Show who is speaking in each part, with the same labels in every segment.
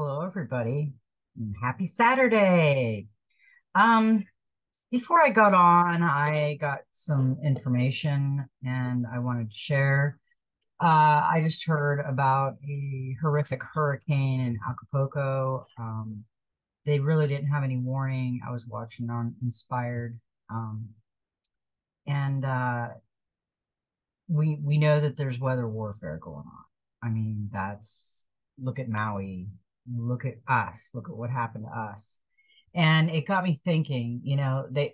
Speaker 1: Hello, everybody. And happy Saturday. Um, Before I got on, I got some information and I wanted to share. I just heard about a horrific hurricane in Acapulco. They really didn't have any warning. I was watching on Inspired. Um, and we know that there's weather warfare going on. I mean, look at Maui, look at us, look at what happened to us. And it got me thinking,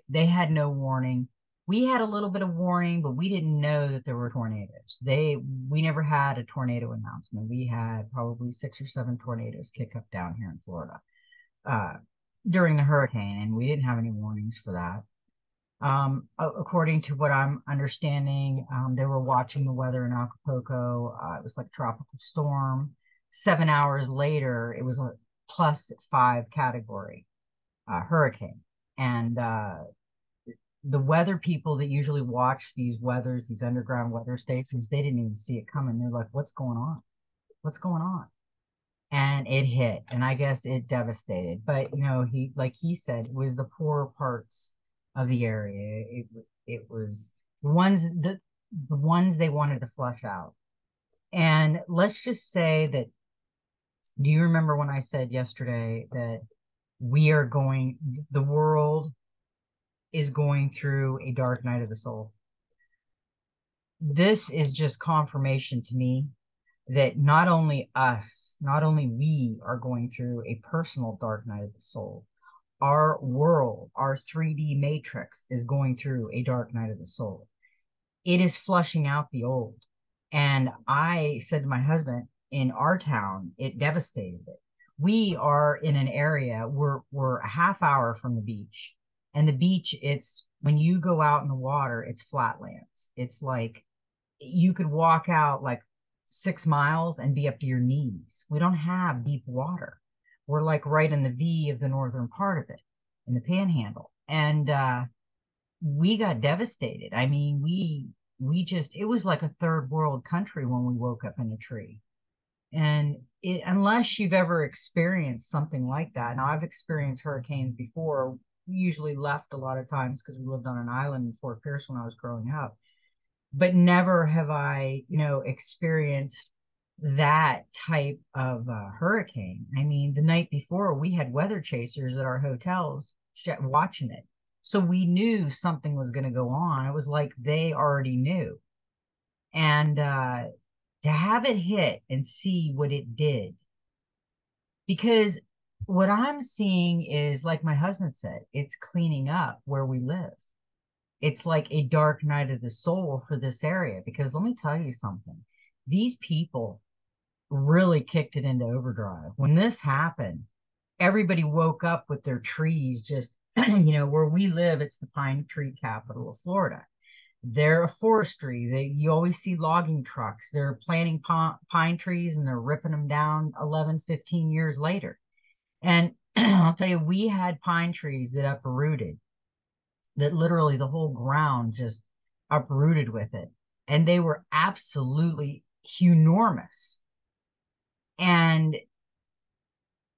Speaker 1: they had no warning. We had a little bit of warning, but we didn't know that there were tornadoes. We never had a tornado announcement. We had probably 6 or 7 tornadoes kick up down here in Florida uh, during the hurricane, and we didn't have any warnings for that. According to what I'm understanding, they were watching the weather in Acapulco. It was like a tropical storm. 7 hours later, it was a +5 category hurricane. And the weather people that usually watch these underground weather stations, they didn't even see it coming. They're like, what's going on? What's going on? And it hit, and I guess it devastated. But like he said, it was the poorer parts of the area. It was the ones they wanted to flush out. And let's just say that, do you remember when I said yesterday that the world is going through a dark night of the soul? This is just confirmation to me that not only we are going through a personal dark night of the soul, our world, our 3D matrix is going through a dark night of the soul. It is flushing out the old. And I said to my husband, in our town, it devastated it. We are in an area, we're a half hour from the beach. And the beach, it's when you go out in the water, it's flatlands. It's like you could walk out like 6 miles and be up to your knees. We don't have deep water. We're like right in the V of the northern part of it, in the panhandle. And we got devastated. I mean, we just it was like a third world country when we woke up in a tree. And unless you've ever experienced something like that, now I've experienced hurricanes before. We usually left a lot of times because we lived on an island in Fort Pierce when I was growing up, but never have I, experienced that type of hurricane. I mean, the night before, we had weather chasers at our hotels watching it. So we knew something was going to go on. It was like they already knew. And to have it hit and see what it did, because what I'm seeing is, like my husband said, it's cleaning up where we live. It's like a dark night of the soul for this area. Because let me tell you something, these people really kicked it into overdrive. When this happened, everybody woke up with their trees just, where we live, it's the pine tree capital of Florida. They're a forestry. You always see logging trucks. They're planting pine trees and they're ripping them down 11, 15 years later. And I'll tell you, we had pine trees that uprooted, that literally the whole ground just uprooted with it. And they were absolutely enormous. And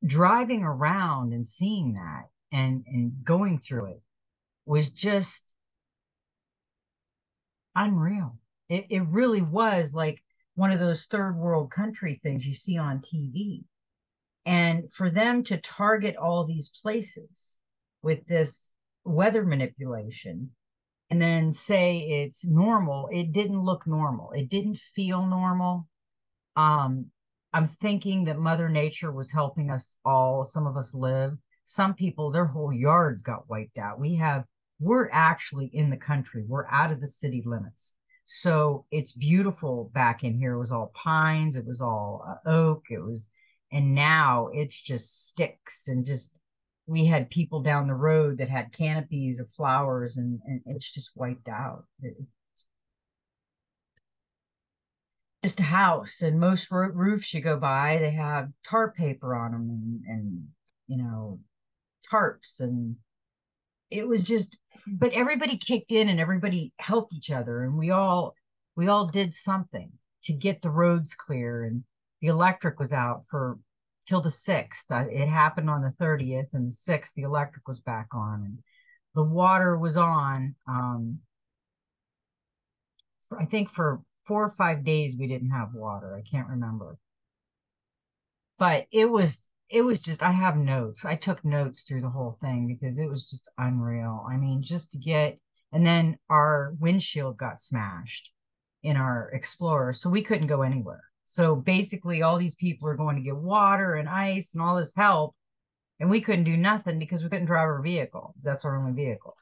Speaker 1: driving around and seeing that and going through it was just unreal. It really was like one of those third world country things you see on TV. And for them to target all these places with this weather manipulation and then say it's normal, it didn't look normal. It didn't feel normal. Um, I'm thinking that Mother Nature was helping us all. Some of us live. Some people, their whole yards got wiped out. We're actually in the country. We're out of the city limits. So it's beautiful back in here. It was all pines. It was all oak. And now it's just sticks and just, we had people down the road that had canopies of flowers and it's just wiped out. Just a house, and most roofs you go by, they have tar paper on them and you know tarps, and it was just, but everybody kicked in and everybody helped each other, and we all did something to get the roads clear, and the electric was out for till the 6th. It happened on the 30th, and the 6th, the electric was back on, and the water was on. I think for 4 or 5 days we didn't have water. I can't remember, but it was just, I have notes. I took notes through the whole thing because it was just unreal. I mean, just to get, and then our windshield got smashed in our Explorer, so we couldn't go anywhere. So basically, all these people are going to get water and ice and all this help, and we couldn't do nothing because we couldn't drive our vehicle. That's our only vehicle.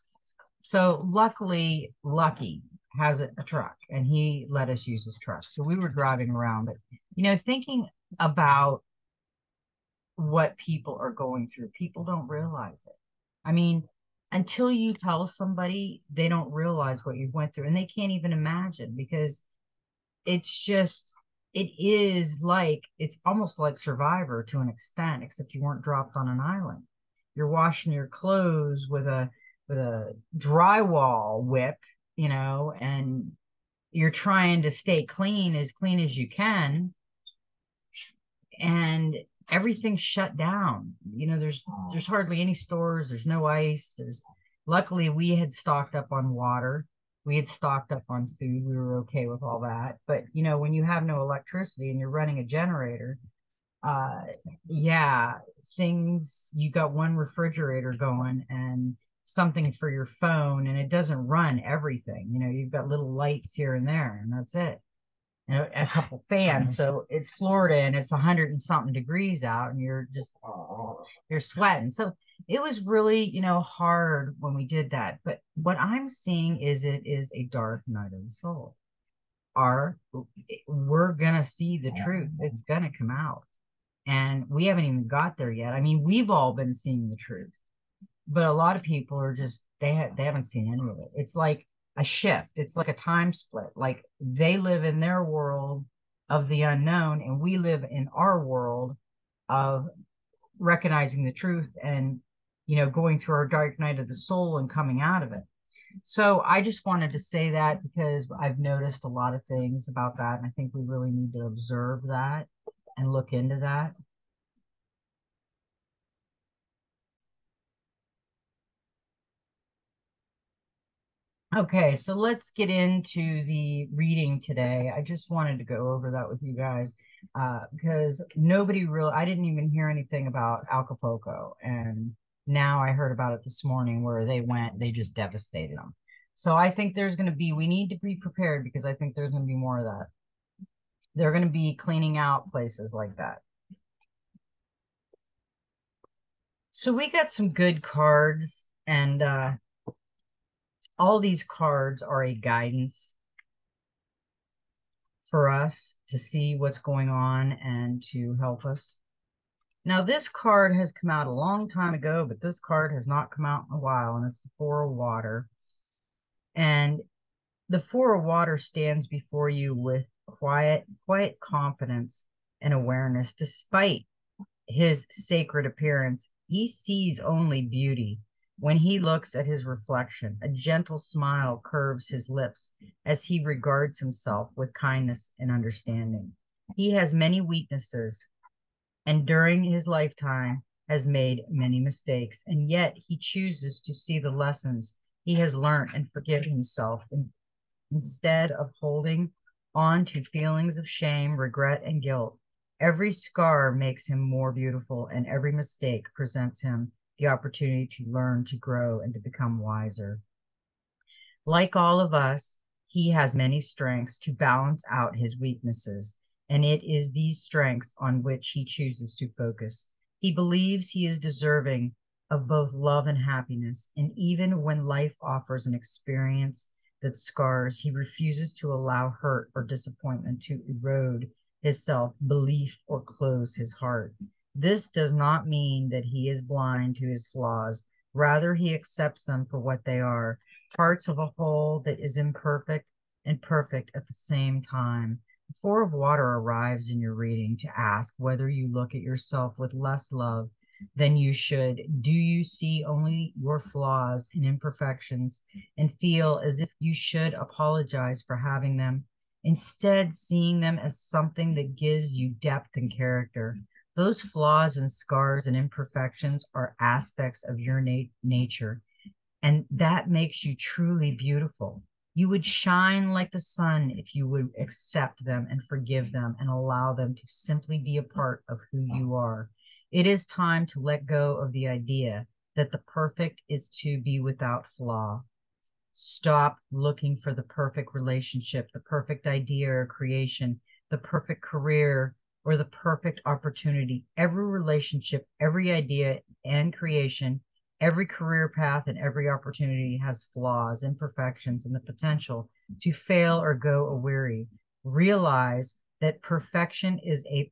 Speaker 1: So luckily, Lucky has a truck, and he let us use his truck. So we were driving around, but thinking about what people are going through, people don't realize it. I mean, until you tell somebody, they don't realize what you went through, and they can't even imagine, because it's just, it's almost like Survivor to an extent, except you weren't dropped on an island. You're washing your clothes with a drywall whip, and you're trying to stay clean as you can, and everything's shut down. There's hardly any stores, there's no ice. There's Luckily we had stocked up on water. We had stocked up on food. We were okay with all that. But when you have no electricity and you're running a generator, uh yeah, you got one refrigerator going and something for your phone, and it doesn't run everything. You've got little lights here and there, and that's it, and a couple fans. So it's Florida, and it's 100 and something degrees out, and you're sweating. So it was really, hard when we did that. But what I'm seeing is, it is a dark night of the soul. Our We're gonna see the truth. It's gonna come out. And we haven't even got there yet. I mean, we've all been seeing the truth, but a lot of people are just, they haven't seen any of it. It's like a shift. It's like a time split. Like, they live in their world of the unknown, and we live in our world of recognizing the truth, and going through our dark night of the soul and coming out of it. So I just wanted to say that, because I've noticed a lot of things about that, and I think we really need to observe that and look into that. Okay, so let's get into the reading today. I just wanted to go over that with you guys, because I didn't even hear anything about Acapulco, and now I heard about it this morning, where they just devastated them. So I think we need to be prepared, because I think there's going to be more of that. They're going to be cleaning out places like that. So we got some good cards, and all these cards are a guidance for us to see what's going on and to help us. Now, this card has come out a long time ago, but this card has not come out in a while, and it's the Four of Water. And the Four of Water stands before you with quiet confidence and awareness. Despite his sacred appearance, he sees only beauty. When he looks at his reflection, a gentle smile curves his lips as he regards himself with kindness and understanding. He has many weaknesses, and during his lifetime has made many mistakes, and yet he chooses to see the lessons he has learned and forgive himself, instead of holding on to feelings of shame, regret, and guilt. Every scar makes him more beautiful, and every mistake presents him the opportunity to learn, to grow, and to become wiser. Like all of us, he has many strengths to balance out his weaknesses, and it is these strengths on which he chooses to focus. He believes he is deserving of both love and happiness, and even when life offers an experience that scars, he refuses to allow hurt or disappointment to erode his self-belief or close his heart. This does not mean that he is blind to his flaws. Rather, he accepts them for what they are, parts of a whole that is imperfect and perfect at the same time. The Four of Water arrives in your reading to ask whether you look at yourself with less love than you should. Do you see only your flaws and imperfections and feel as if you should apologize for having them, instead seeing them as something that gives you depth and character? Those flaws and scars and imperfections are aspects of your nature, and that makes you truly beautiful. You would shine like the sun if you would accept them and forgive them and allow them to simply be a part of who you are. It is time to let go of the idea that the perfect is to be without flaw. Stop looking for the perfect relationship, the perfect idea or creation, the perfect career, or the perfect opportunity. Every relationship, every idea and creation, every career path, and every opportunity has flaws, imperfections, and the potential to fail or go awry. Realize that perfection is a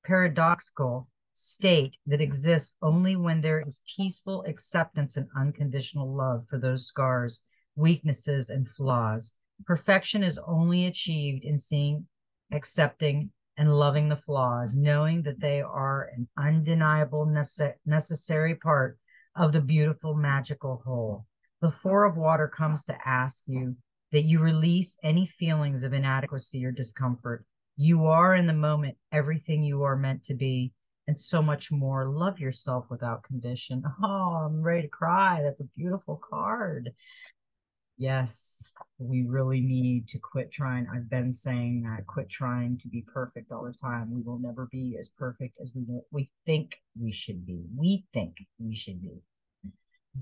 Speaker 1: paradoxical state that exists only when there is peaceful acceptance and unconditional love for those scars, weaknesses, and flaws. Perfection is only achieved in seeing, accepting, and loving the flaws, knowing that they are an undeniable necessary part of the beautiful magical whole. The Four of Water comes to ask you that you release any feelings of inadequacy or discomfort. You are in the moment everything you are meant to be, and so much more. Love yourself without condition. Oh, I'm ready to cry. That's a beautiful card. Yes, we really need to quit trying. I've been saying that, quit trying to be perfect all the time. We will never be as perfect as we think we should be. We think we should be.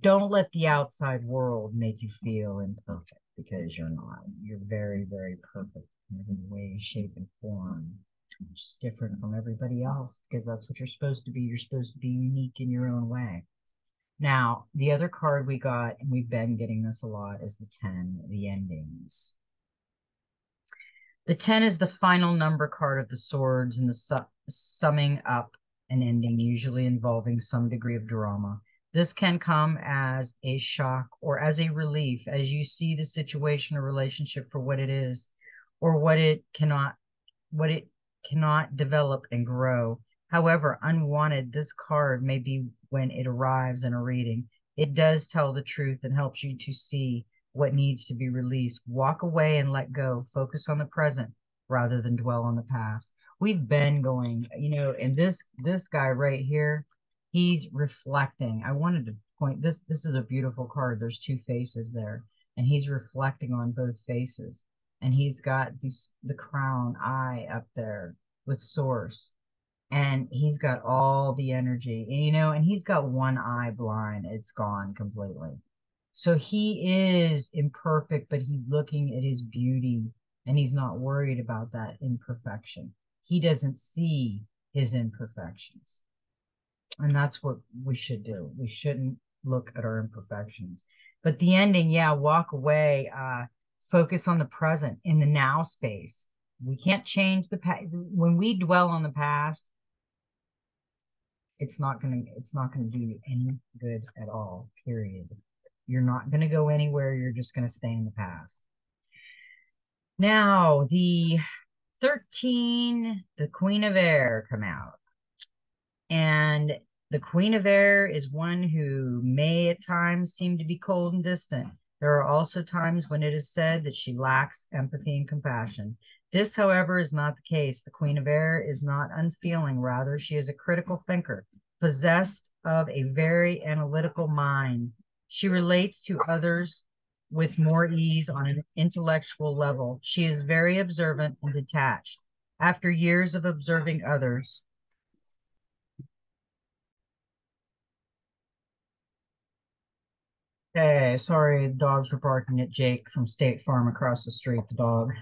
Speaker 1: Don't let the outside world make you feel imperfect because you're not. You're very, very perfect in every way, shape, and form. Just different from everybody else because that's what you're supposed to be. You're supposed to be unique in your own way. Now, the other card we got, and we've been getting this a lot, is the 10, the endings. The 10 is the final number card of the swords and the summing up an ending, usually involving some degree of drama. This can come as a shock or as a relief as you see the situation or relationship for what it is or what it cannot develop and grow. However, unwanted, this card may be when it arrives in a reading. It does tell the truth and helps you to see what needs to be released. Walk away and let go. Focus on the present rather than dwell on the past. We've been going, and this guy right here, he's reflecting. I wanted to point this is a beautiful card. There's two faces there, and he's reflecting on both faces. And he's got the crown eye up there with source, and he's got all the energy, and he's got one eye blind. It's gone completely. So he is imperfect, but he's looking at his beauty and he's not worried about that imperfection. He doesn't see his imperfections. And that's what we should do. We shouldn't look at our imperfections. But the ending, yeah, walk away, focus on the present in the now space. We can't change the past. When we dwell on the past, it's not gonna do you any good at all, period. You're not gonna go anywhere, you're just gonna stay in the past. Now, the 13, the Queen of Air come out. And the Queen of Air is one who may at times seem to be cold and distant. There are also times when it is said that she lacks empathy and compassion. This, however, is not the case. The Queen of Air is not unfeeling. Rather, she is a critical thinker, possessed of a very analytical mind. She relates to others with more ease on an intellectual level. She is very observant and detached. After years of observing others, hey, sorry, the dogs were barking at Jake from State Farm across the street, the dog.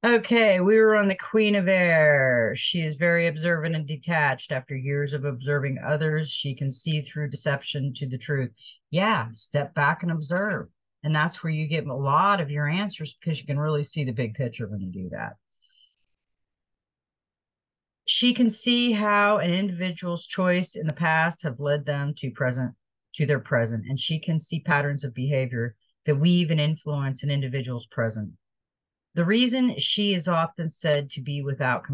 Speaker 1: Okay, we were on the Queen of Air. She is very observant and detached. After years of observing others, she can see through deception to the truth. Yeah, step back and observe. And that's where you get a lot of your answers because you can really see the big picture when you do that. She can see how an individual's choice in the past have led them to their present, and she can see patterns of behavior that weave and influence an individual's present. The reason she is often said to be without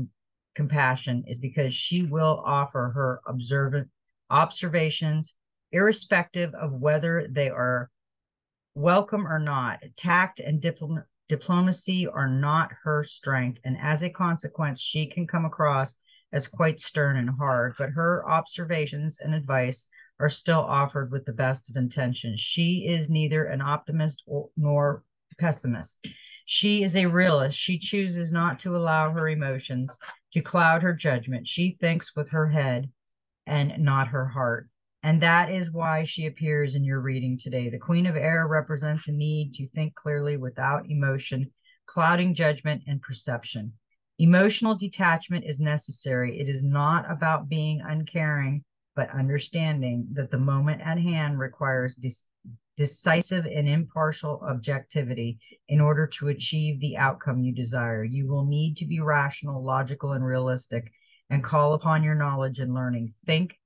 Speaker 1: compassion is because she will offer her observant observations, irrespective of whether they are welcome or not. Tact and diplomacy are not her strength, and as a consequence, she can come across as quite stern and hard, but her observations and advice are still offered with the best of intentions. She is neither an optimist nor pessimist. She is a realist. She chooses not to allow her emotions to cloud her judgment. She thinks with her head and not her heart. And that is why she appears in your reading today. The Queen of Air represents a need to think clearly without emotion, clouding judgment and perception. Emotional detachment is necessary. It is not about being uncaring, but understanding that the moment at hand requires decisive and impartial objectivity in order to achieve the outcome you desire. You will need to be rational, logical, and realistic and call upon your knowledge and learning. Think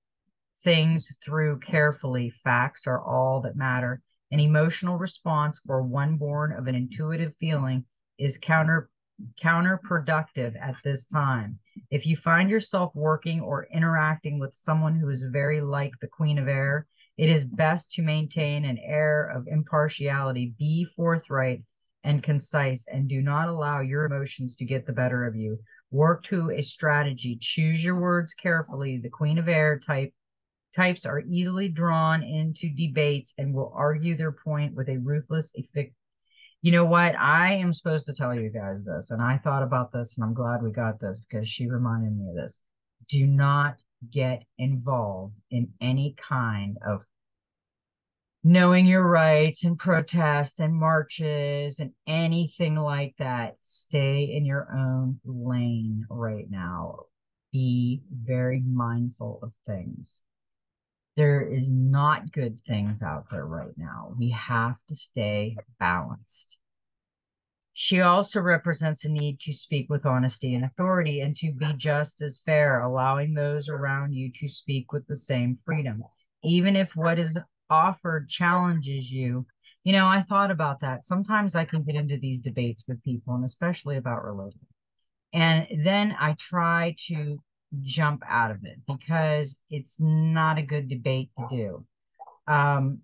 Speaker 1: things through carefully. Facts are all that matter. An emotional response or one born of an intuitive feeling is counterproductive at this time. If you find yourself working or interacting with someone who is very like the Queen of Air, it is best to maintain an air of impartiality. Be forthright and concise, and do not allow your emotions to get the better of you. Work to a strategy. Choose your words carefully. The Queen of Air types are easily drawn into debates and will argue their point with a ruthless effect. You know what? I am supposed to tell you guys this, and I thought about this, and I'm glad we got this because she reminded me of this. Do not get involved in any kind of knowing your rights and protests and marches and anything like that. Stay in your own lane right now. Be very mindful of things. There is not good things out there right now. We have to stay balanced. She also represents a need to speak with honesty and authority and to be just as fair, allowing those around you to speak with the same freedom, even if what is offered challenges you. You know, I thought about that. Sometimes I can get into these debates with people, and especially about religion. And then I try to jump out of it because it's not a good debate to do. Um,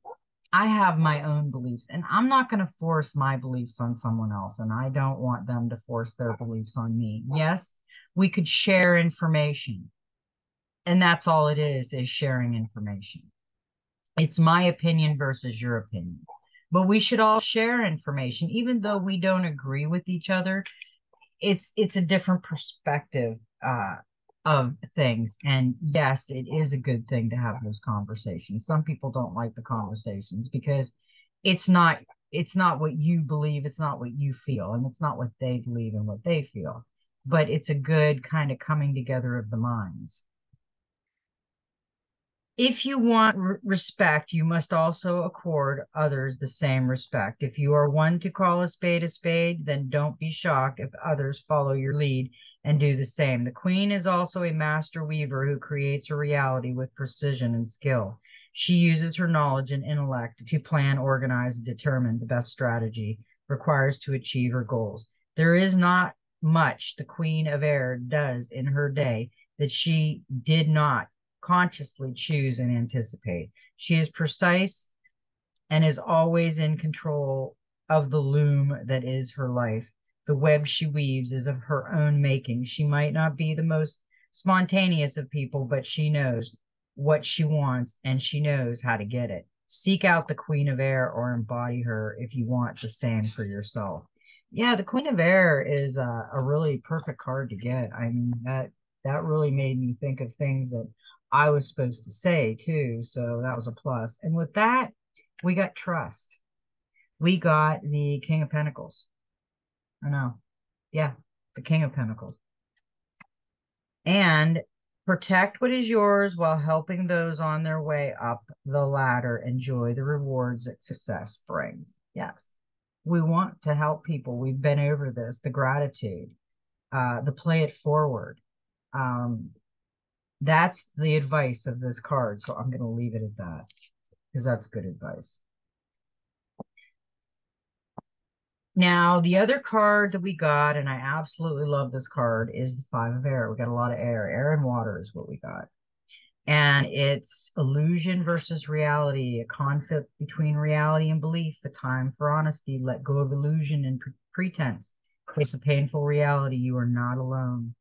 Speaker 1: I have my own beliefs, and I'm not going to force my beliefs on someone else, and I don't want them to force their beliefs on me. Yes, we could share information, and that's all it is sharing information. It's my opinion versus your opinion. But we should all share information, even though we don't agree with each other. It's a different perspective of things. And yes, it is a good thing to have those conversations. Some people don't like the conversations because it's not it's not what you believe, it's not what you feel, and it's not what they believe and what they feel. But it's a good kind of coming together of the minds. If you want respect, you must also accord others the same respect. If you are one to call a spade, then don't be shocked if others follow your lead and do the same. The queen is also a master weaver who creates a reality with precision and skill. She uses her knowledge and intellect to plan, organize, and determine the best strategy requires to achieve her goals. There is not much the Queen of Air does in her day that she did not consciously choose and anticipate. She is precise and is always in control of the loom that is her life. The web she weaves is of her own making. She might not be the most spontaneous of people, but she knows what she wants and she knows how to get it. Seek out the Queen of Air or embody her if you want the same for yourself. Yeah, the Queen of Air is a really perfect card to get. I mean, that really made me think of things that I was supposed to say too. So that was a plus. And with that, we got trust. We got the King of Pentacles. I know. Yeah, the King of Pentacles. And protect what is yours while helping those on their way up the ladder. Enjoy the rewards that success brings. Yes, we want to help people. We've been over this, the gratitude, the play it forward. Um, that's the advice of this card. So I'm going to leave it at that because that's good advice. Now, the other card that we got, and I absolutely love this card, is the Five of Air. We got a lot of air. Air and water is what we got. And it's illusion versus reality, a conflict between reality and belief, a time for honesty. Let go of illusion and pretense. Face a painful reality. You are not alone.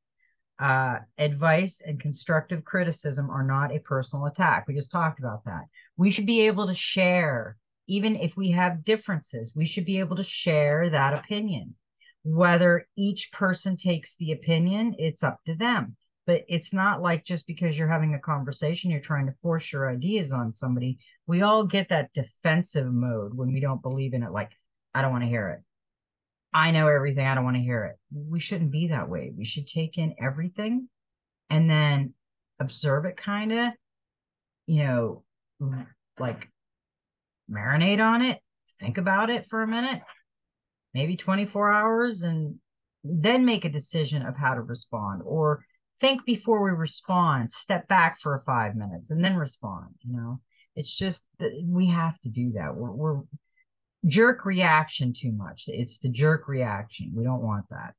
Speaker 1: Advice and constructive criticism are not a personal attack. We just talked about that. We should be able to share, even if we have differences, we should be able to share that opinion. Whether each person takes the opinion, it's up to them. But it's not like just because you're having a conversation, you're trying to force your ideas on somebody. We all get that defensive mode when we don't believe in it. Like, I don't want to hear it. I know everything. I don't want to hear it. We shouldn't be that way. We should take in everything and then observe it, kind of, you know, like marinate on it, think about it for a minute, maybe 24 hours, and then make a decision of how to respond. Or think before we respond, step back for 5 minutes and then respond. It's just that we have to do that. We're jerk reaction too much. It's the jerk reaction. We don't want that.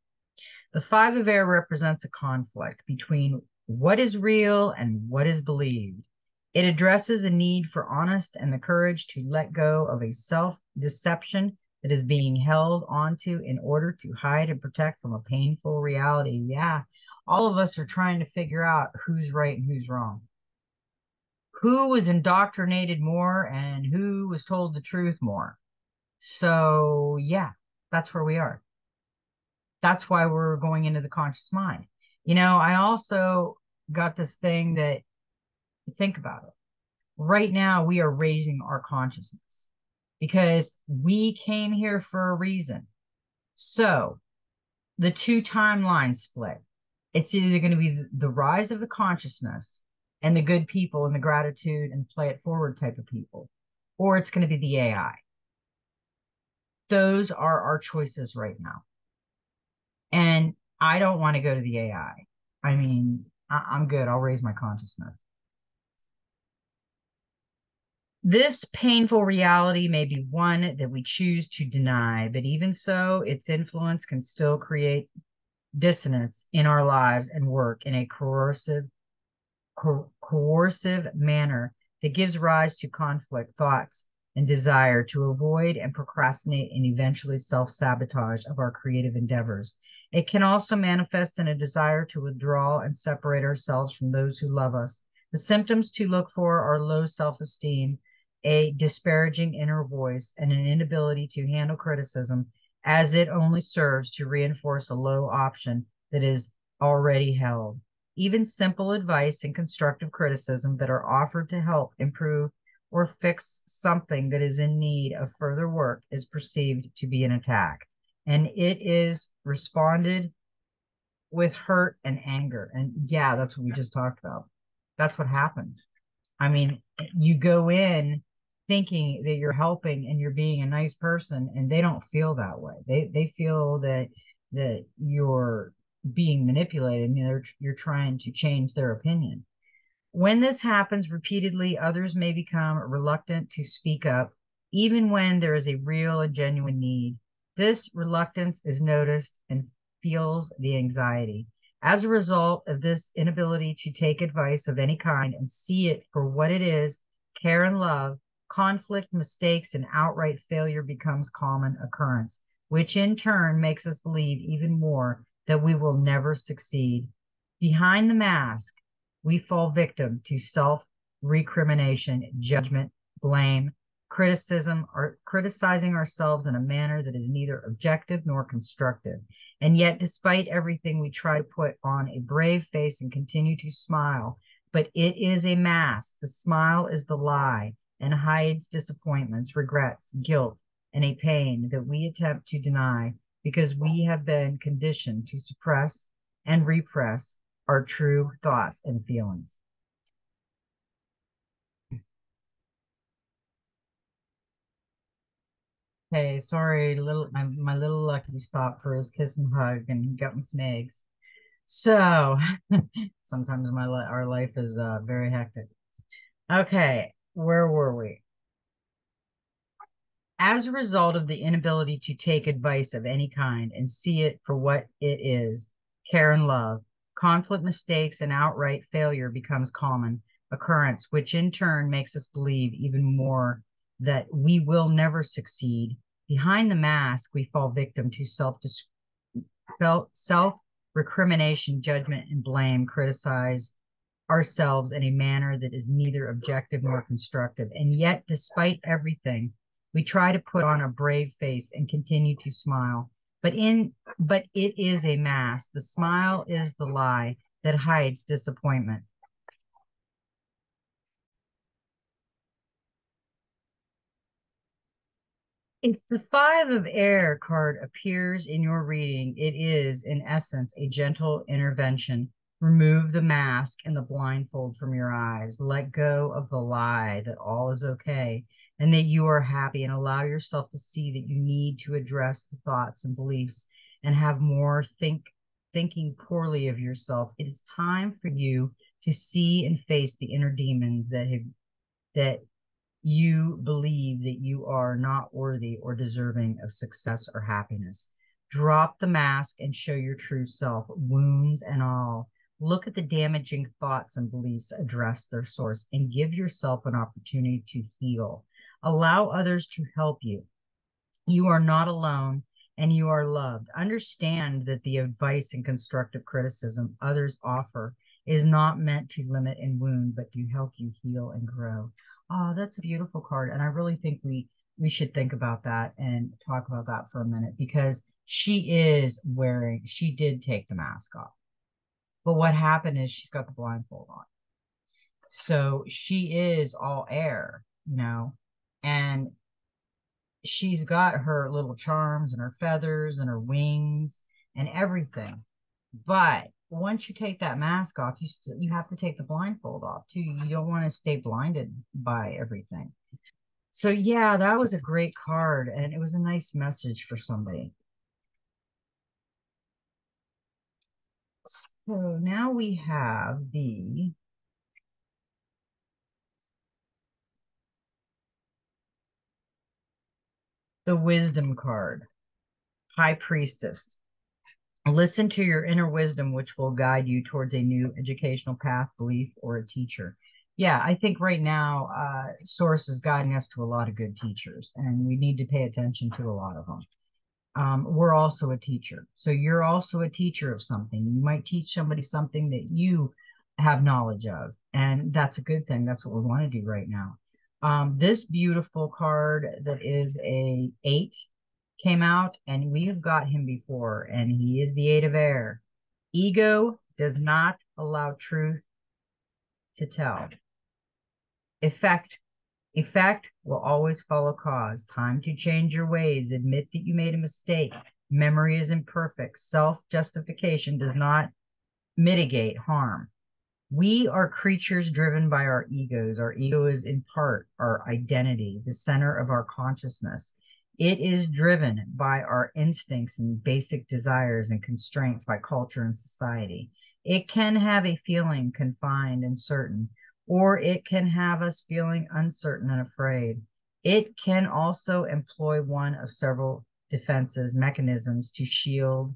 Speaker 1: The five of air represents a conflict between what is real and what is believed. It addresses a need for honest and the courage to let go of a self-deception that is being held onto in order to hide and protect from a painful reality. Yeah, all of us are trying to figure out who's right and who's wrong. Who was indoctrinated more and who was told the truth more. So, yeah, that's where we are. That's why we're going into the conscious mind. I also got this thing that, think about it. Right now, we are raising our consciousness because we came here for a reason. So the two timelines split. It's either going to be the rise of the consciousness and the good people and the gratitude and play it forward type of people, or it's going to be the AI. Those are our choices right now. And I don't want to go to the AI. I mean, I'm good. I'll raise my consciousness. This painful reality may be one that we choose to deny, but even so, its influence can still create dissonance in our lives and work in a coercive manner that gives rise to conflict, thoughts, and desire to avoid and procrastinate and eventually self-sabotage of our creative endeavors. It can also manifest in a desire to withdraw and separate ourselves from those who love us. The symptoms to look for are low self-esteem, a disparaging inner voice, and an inability to handle criticism, as it only serves to reinforce a low option that is already held. Even simple advice and constructive criticism that are offered to help improve or fix something that is in need of further work is perceived to be an attack. And it is responded with hurt and anger. And yeah, that's what we just talked about. That's what happens. I mean, you go in thinking that you're helping and you're being a nice person, and they don't feel that way. They feel that you're being manipulated and you're trying to change their opinion. When this happens repeatedly, others may become reluctant to speak up, even when there is a real and genuine need. This reluctance is noticed and feels the anxiety. As a result of this inability to take advice of any kind and see it for what it is, care and love, conflict, mistakes, and outright failure becomes common occurrence, which in turn makes us believe even more that we will never succeed. Behind the mask, we fall victim to self-recrimination, judgment, blame, criticism, or criticizing ourselves in a manner that is neither objective nor constructive. And yet, despite everything, we try to put on a brave face and continue to smile. But it is a mask. The smile is the lie and hides disappointments, regrets, guilt, and a pain that we attempt to deny because we have been conditioned to suppress and repress our true thoughts and feelings. Hey, sorry, my little Lucky stopped for his kiss and hug and he got me some eggs. So sometimes our life is very hectic. Okay, where were we? As a result of the inability to take advice of any kind and see it for what it is, care and love, conflict, mistakes, and outright failure becomes common occurrence, which in turn makes us believe even more that we will never succeed. Behind the mask, we fall victim to self recrimination, judgment, and blame, criticize ourselves in a manner that is neither objective nor constructive. And yet, despite everything, we try to put on a brave face and continue to smile. But it is a mask. The smile is the lie that hides disappointment. If the five of air card appears in your reading, it is, in essence, a gentle intervention. Remove the mask and the blindfold from your eyes. Let go of the lie that all is okay and that you are happy, and allow yourself to see that you need to address the thoughts and beliefs and have more thinking poorly of yourself. It is time for you to see and face the inner demons that you believe that you are not worthy or deserving of success or happiness. Drop the mask and show your true self, wounds and all. Look at the damaging thoughts and beliefs, address their source, and give yourself an opportunity to heal. Allow others to help you. You are not alone and you are loved. Understand that the advice and constructive criticism others offer is not meant to limit and wound, but to help you heal and grow. Oh, that's a beautiful card. And I really think we should think about that and talk about that for a minute, because she did take the mask off. But what happened is she's got the blindfold on. So she is all air, and she's got her little charms and her feathers and her wings and everything. But once you take that mask off, you have to take the blindfold off too. You don't want to stay blinded by everything. So yeah, that was a great card, and it was a nice message for somebody. So now we have the wisdom card, High Priestess. Listen to your inner wisdom, which will guide you towards a new educational path, belief, or a teacher. Yeah, I think right now, Source is guiding us to a lot of good teachers, and we need to pay attention to a lot of them. We're also a teacher. So you're also a teacher of something. You might teach somebody something that you have knowledge of, and that's a good thing. That's what we want to do right now. This beautiful card that is a 8 came out, and we have got him before, and he is the 8 of air. Ego does not allow truth to tell. Effect Effect will always follow cause. Time to change your ways. Admit that you made a mistake. Memory is imperfect. Self-justification does not mitigate harm. We are creatures driven by our egos. Our ego is in part our identity, the center of our consciousness. It is driven by our instincts and basic desires and constraints by culture and society. It can have a feeling confined and certain, or it can have us feeling uncertain and afraid. It can also employ one of several defenses mechanisms to shield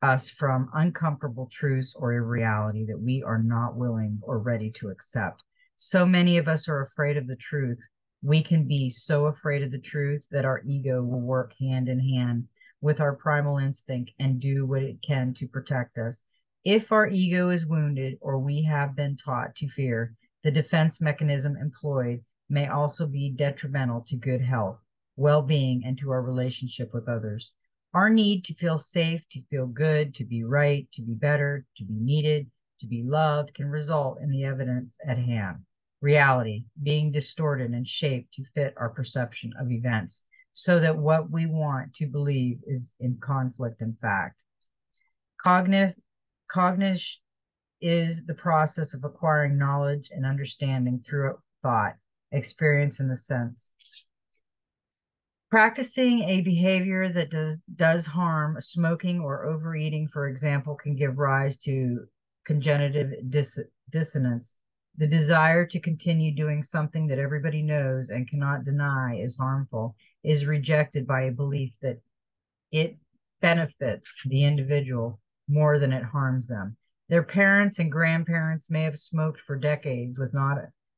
Speaker 1: us from uncomfortable truths or a reality that we are not willing or ready to accept. So many of us are afraid of the truth. We can be so afraid of the truth that our ego will work hand in hand with our primal instinct and do what it can to protect us. If our ego is wounded or we have been taught to fear, the defense mechanism employed may also be detrimental to good health, well-being, and to our relationship with others. Our need to feel safe, to feel good, to be right, to be better, to be needed, to be loved can result in the evidence at hand. Reality being distorted and shaped to fit our perception of events so that what we want to believe is in conflict in fact. Cognition is the process of acquiring knowledge and understanding through thought, experience, and the sense. Practicing a behavior that does harm, smoking or overeating, for example, can give rise to cognitive dissonance. The desire to continue doing something that everybody knows and cannot deny is harmful is rejected by a belief that it benefits the individual more than it harms them. Their parents and grandparents may have smoked for decades with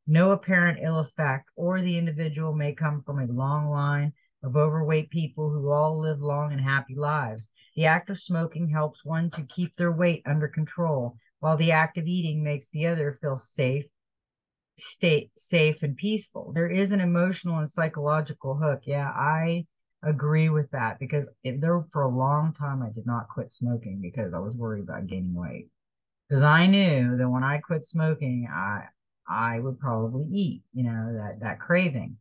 Speaker 1: no apparent ill effect, or the individual may come from a long line of overweight people who all live long and happy lives. The act of smoking helps one to keep their weight under control, while the act of eating makes the other feel safe and peaceful. There is an emotional and psychological hook. Yeah, I agree with that because if there for a long time I did not quit smoking because I was worried about gaining weight. Because I knew that when I quit smoking, I would probably eat, that craving.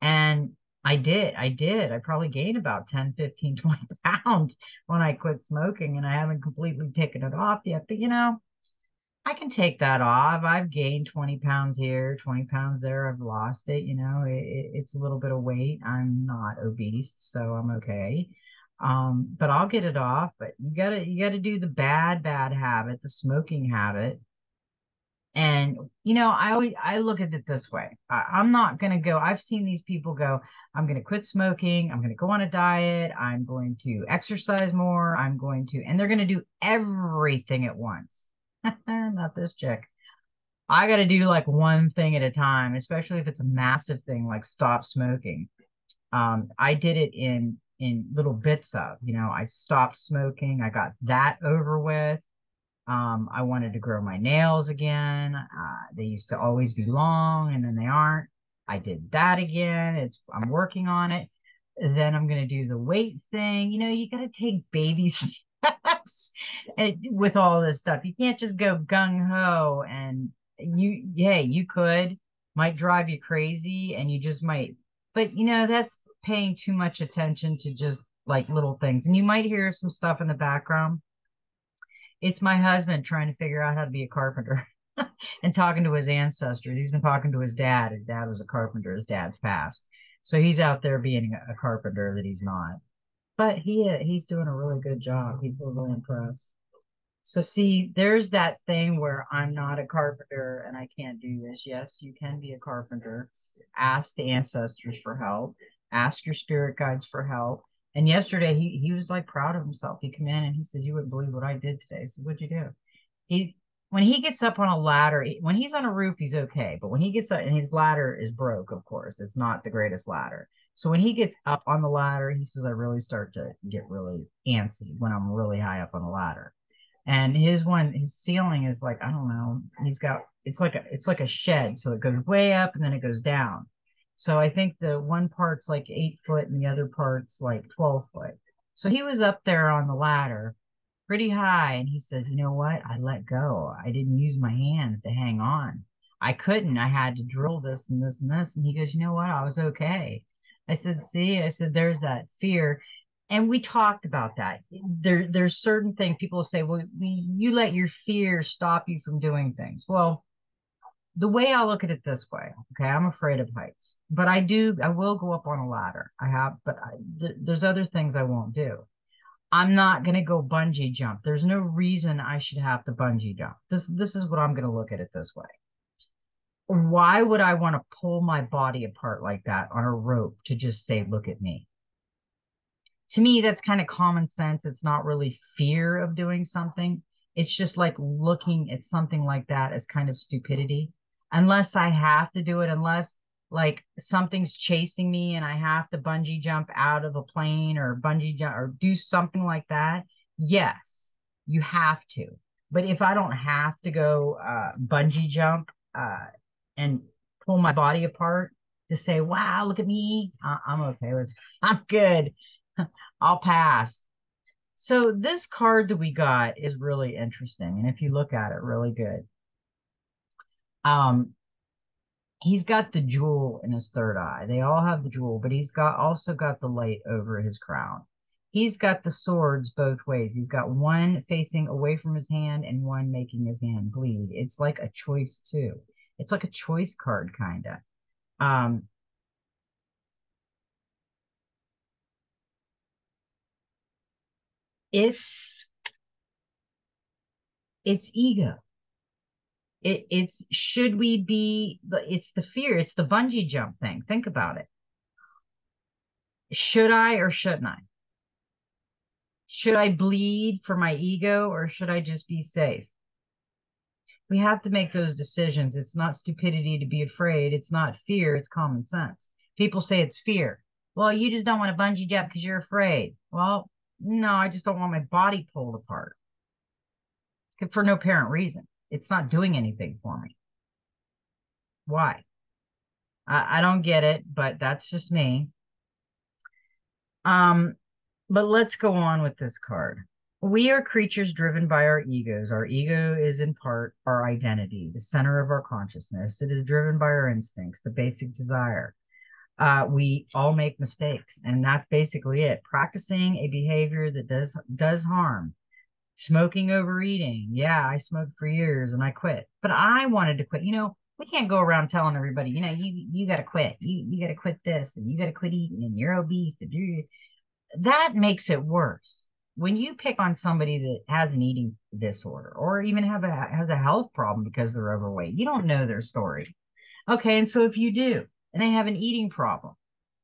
Speaker 1: And I did. I probably gained about 10, 15, 20 pounds when I quit smoking, and I haven't completely taken it off yet. But I can take that off. I've gained 20 pounds here, 20 pounds there. I've lost it. It's a little bit of weight. I'm not obese, so I'm okay. But I'll get it off. But you gotta do the bad habit, the smoking habit. And I look at it this way. I'm not gonna go. I've seen these people go, I'm gonna quit smoking, I'm gonna go on a diet, I'm going to exercise more, and they're gonna do everything at once. Not this chick. I gotta do like one thing at a time, especially if it's a massive thing like stop smoking. I did it in little bits of, I stopped smoking, I got that over with. I wanted to grow my nails again. They used to always be long and then they aren't. I did that again. I'm working on it. Then I'm going to do the weight thing. You got to take baby steps with all this stuff. You can't just go gung ho and you might drive you crazy and you just might, but that's paying too much attention to just like little things. And you might hear some stuff in the background. It's my husband trying to figure out how to be a carpenter and talking to his ancestors. He's been talking to his dad. His dad was a carpenter. His dad's passed. So he's out there being a carpenter that he's not. But he's doing a really good job. People are really impressed. So see, there's that thing where I'm not a carpenter and I can't do this. Yes, you can be a carpenter. Ask the ancestors for help. Ask your spirit guides for help. And yesterday he was like proud of himself. He came in and he says, "You wouldn't believe what I did today." I said, "What'd you do?" He When he gets up on a ladder, when he's on a roof, he's okay. But when he gets up and his ladder is broke, of course, it's not the greatest ladder. So when he gets up on the ladder, he says, I really start to get really antsy when I'm really high up on the ladder. And his ceiling is like, I don't know, it's like a shed. So it goes way up and then it goes down. So I think the one part's like 8 foot and the other part's like 12 foot. So he was up there on the ladder pretty high. And he says, you know what? I let go. I didn't use my hands to hang on. I couldn't. I had to drill this and this and this. And he goes, you know what? I was okay. I said, see, I said, there's that fear. And we talked about that. There's certain things people say, well, you let your fear stop you from doing things. Well, the way I look at it this way, okay, I'm afraid of heights, but I will go up on a ladder. There's other things I won't do. I'm not going to go bungee jump. There's no reason I should have to bungee jump. This is what I'm going to look at it this way. Why would I want to pull my body apart like that on a rope to just say, look at me? To me, that's kind of common sense. It's not really fear of doing something. It's just like looking at something like that as kind of stupidity. Unless I have to do it, unless like something's chasing me and I have to bungee jump out of a plane or bungee jump or do something like that. Yes, you have to. But if I don't have to go bungee jump and pull my body apart to say, wow, look at me, I'm okay with, I'm good. I'll pass. So this card that we got is really interesting. And if you look at it really good, um, he's got the jewel in his third eye. They all have the jewel, but he's also got the light over his crown. He's got the swords both ways. He's got one facing away from his hand and one making his hand bleed. It's like a choice too. It's like a choice card kind of. Um, it's it's ego. It's should we be, it's the fear, it's the bungee jump thing. Think about it. Should I or shouldn't I? Should I bleed for my ego or should I just be safe? We have to make those decisions. It's not stupidity to be afraid. It's not fear. It's common sense. People say it's fear. Well, you just don't want to bungee jump because you're afraid. Well, no, I just don't want my body pulled apart for no apparent reason. It's not doing anything for me. Why? I don't get it, but that's just me. Um, but let's go on with this card. We are creatures driven by our egos. Our ego is in part our identity, the center of our consciousness. It is driven by our instincts, the basic desire. We all make mistakes, and that's basically it. Practicing a behavior that does harm. Smoking, overeating. Yeah, I smoked for years and I quit. But I wanted to quit. We can't go around telling everybody, you got to quit. You got to quit this and you got to quit eating and you're obese. That makes it worse. When you pick on somebody that has an eating disorder or even has a health problem because they're overweight, you don't know their story. Okay, and so if you do, and they have an eating problem,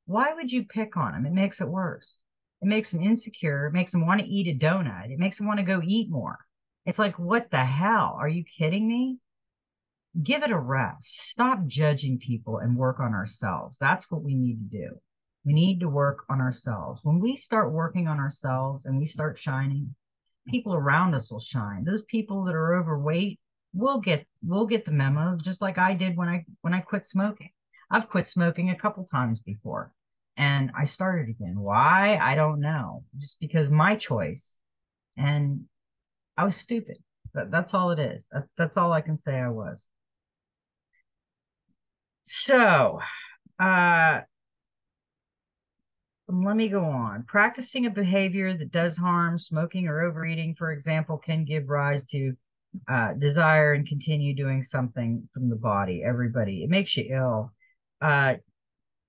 Speaker 1: why would you pick on them? It makes it worse. It makes them insecure. It makes them want to eat a donut. It makes them want to go eat more. It's like, what the hell? Are you kidding me? Give it a rest. Stop judging people and work on ourselves. That's what we need to do. We need to work on ourselves. When we start working on ourselves and we start shining, people around us will shine. Those people that are overweight will get the memo, just like I did when I quit smoking. I've quit smoking a couple times before, and I started again. Why? I don't know. Just because my choice, and I was stupid. That's all it is. That's all I can say I was. So, uh, let me go on. Practicing a behavior that does harm, smoking or overeating, for example, can give rise to desire and continue doing something from the body. Everybody, it makes you ill. Uh,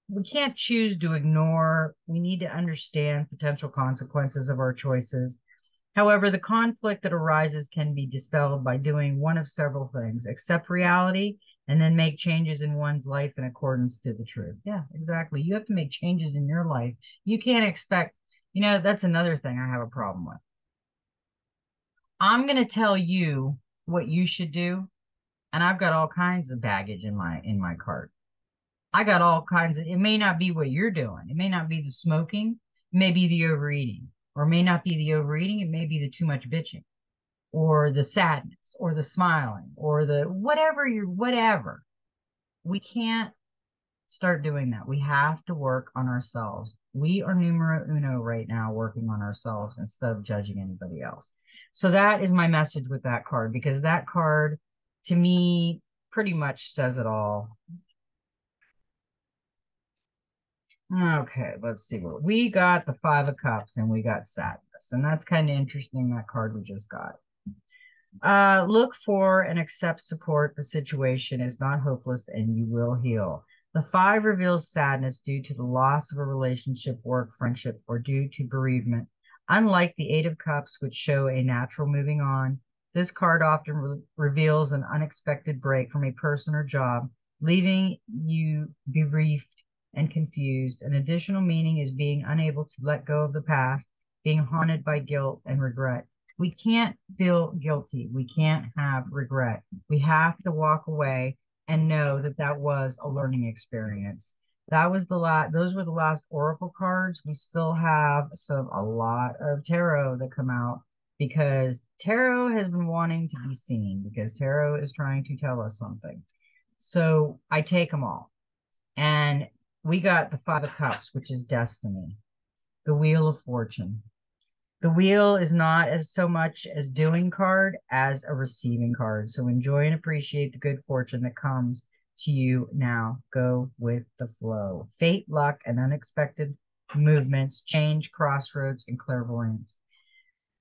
Speaker 1: we can't choose to ignore. We need to understand potential consequences of our choices. However, the conflict that arises can be dispelled by doing one of several things: accept reality and then make changes in one's life in accordance to the truth. Yeah, exactly. You have to make changes in your life. You can't expect, that's another thing I have a problem with. I'm going to tell you what you should do, and I've got all kinds of baggage in my cart. I got all kinds of, it may not be what you're doing. It may not be the smoking, it may be the overeating, or it may not be the overeating, it may be the too much bitching, or the sadness, or the smiling, or the whatever. We can't start doing that. We have to work on ourselves. We are numero uno right now, working on ourselves instead of judging anybody else. So that is my message with that card, because that card to me pretty much says it all. Okay, let's see what we got. The Five of Cups and we got sadness. And that's kind of interesting, that card we just got. Look for and accept support. The situation is not hopeless and you will heal. The five reveals sadness due to the loss of a relationship, work, friendship, or due to bereavement. Unlike the Eight of Cups, which show a natural moving on, this card often reveals an unexpected break from a person or job, leaving you bereaved and confused. An additional meaning is being unable to let go of the past, being haunted by guilt and regret. We can't feel guilty. We can't have regret. We have to walk away and know that that was a learning experience. That was the last, those were the last oracle cards. We still have a lot of tarot that come out, because tarot has been wanting to be seen, because tarot is trying to tell us something. So I take them all. And we got the Five of Cups, which is destiny, the Wheel of Fortune. The wheel is not as so much as doing card as a receiving card. So enjoy and appreciate the good fortune that comes to you now. Go with the flow. Fate, luck, and unexpected movements, change, crossroads, and clairvoyance.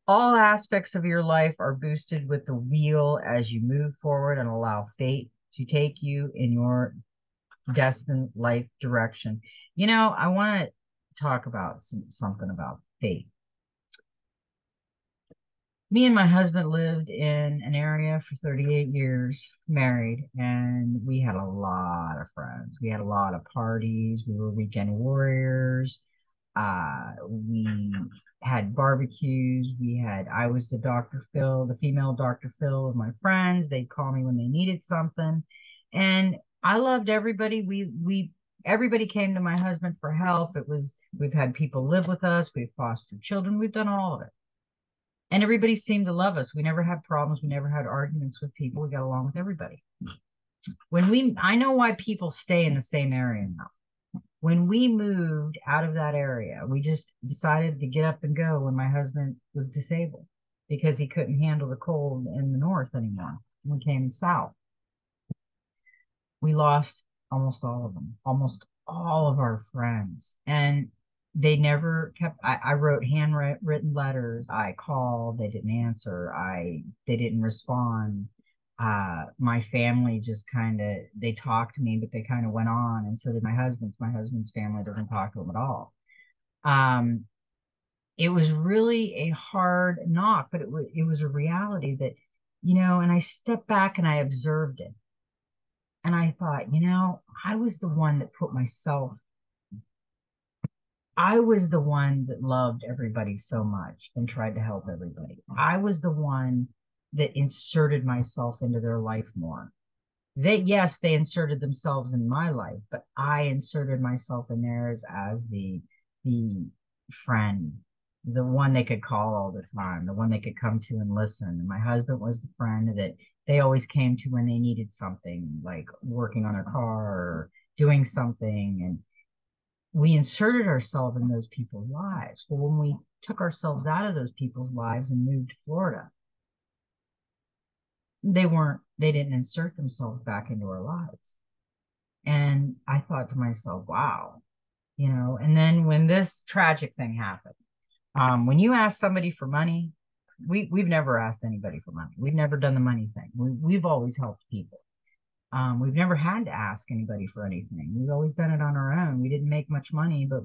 Speaker 1: All aspects of your life are boosted with the wheel as you move forward and allow fate to take you in your destined life direction. I want to talk about something about fate. Me and my husband lived in an area for 38 years, married, and we had a lot of friends. We had a lot of parties. We were weekend warriors. We had barbecues. I was the Dr. Phil, the female Dr. Phil of my friends. They'd call me when they needed something. And I loved everybody. Everybody came to my husband for help. We've had people live with us, we've fostered children, we've done all of it. And everybody seemed to love us. We never had problems, we never had arguments with people. We got along with everybody. I know why people stay in the same area now. When we moved out of that area, we just decided to get up and go when my husband was disabled because he couldn't handle the cold in the north anymore. We came south. We lost almost all of them, almost all of our friends. And they never kept, I wrote handwritten letters. I called, they didn't answer. They didn't respond. My family just kind of, they talked to me, but they kind of went on. And so did my husband's. My husband's family doesn't talk to him at all. Um, it was really a hard knock, but it was a reality that, and I stepped back and I observed it. And I thought, I was the one that I was the one that loved everybody so much and tried to help everybody. I was the one that inserted myself into their life more. Yes, they inserted themselves in my life, but I inserted myself in theirs as the friend, the one they could call all the time, the one they could come to and listen. And my husband was the friend that they always came to when they needed something, like working on a car or doing something. And we inserted ourselves in those people's lives. Well, when we took ourselves out of those people's lives and moved to Florida, they didn't insert themselves back into our lives. And I thought to myself, wow, and then when this tragic thing happened, when you ask somebody for money, we've never asked anybody for money. We've never done the money thing. We've always helped people. We've never had to ask anybody for anything. We've always done it on our own. We didn't make much money, but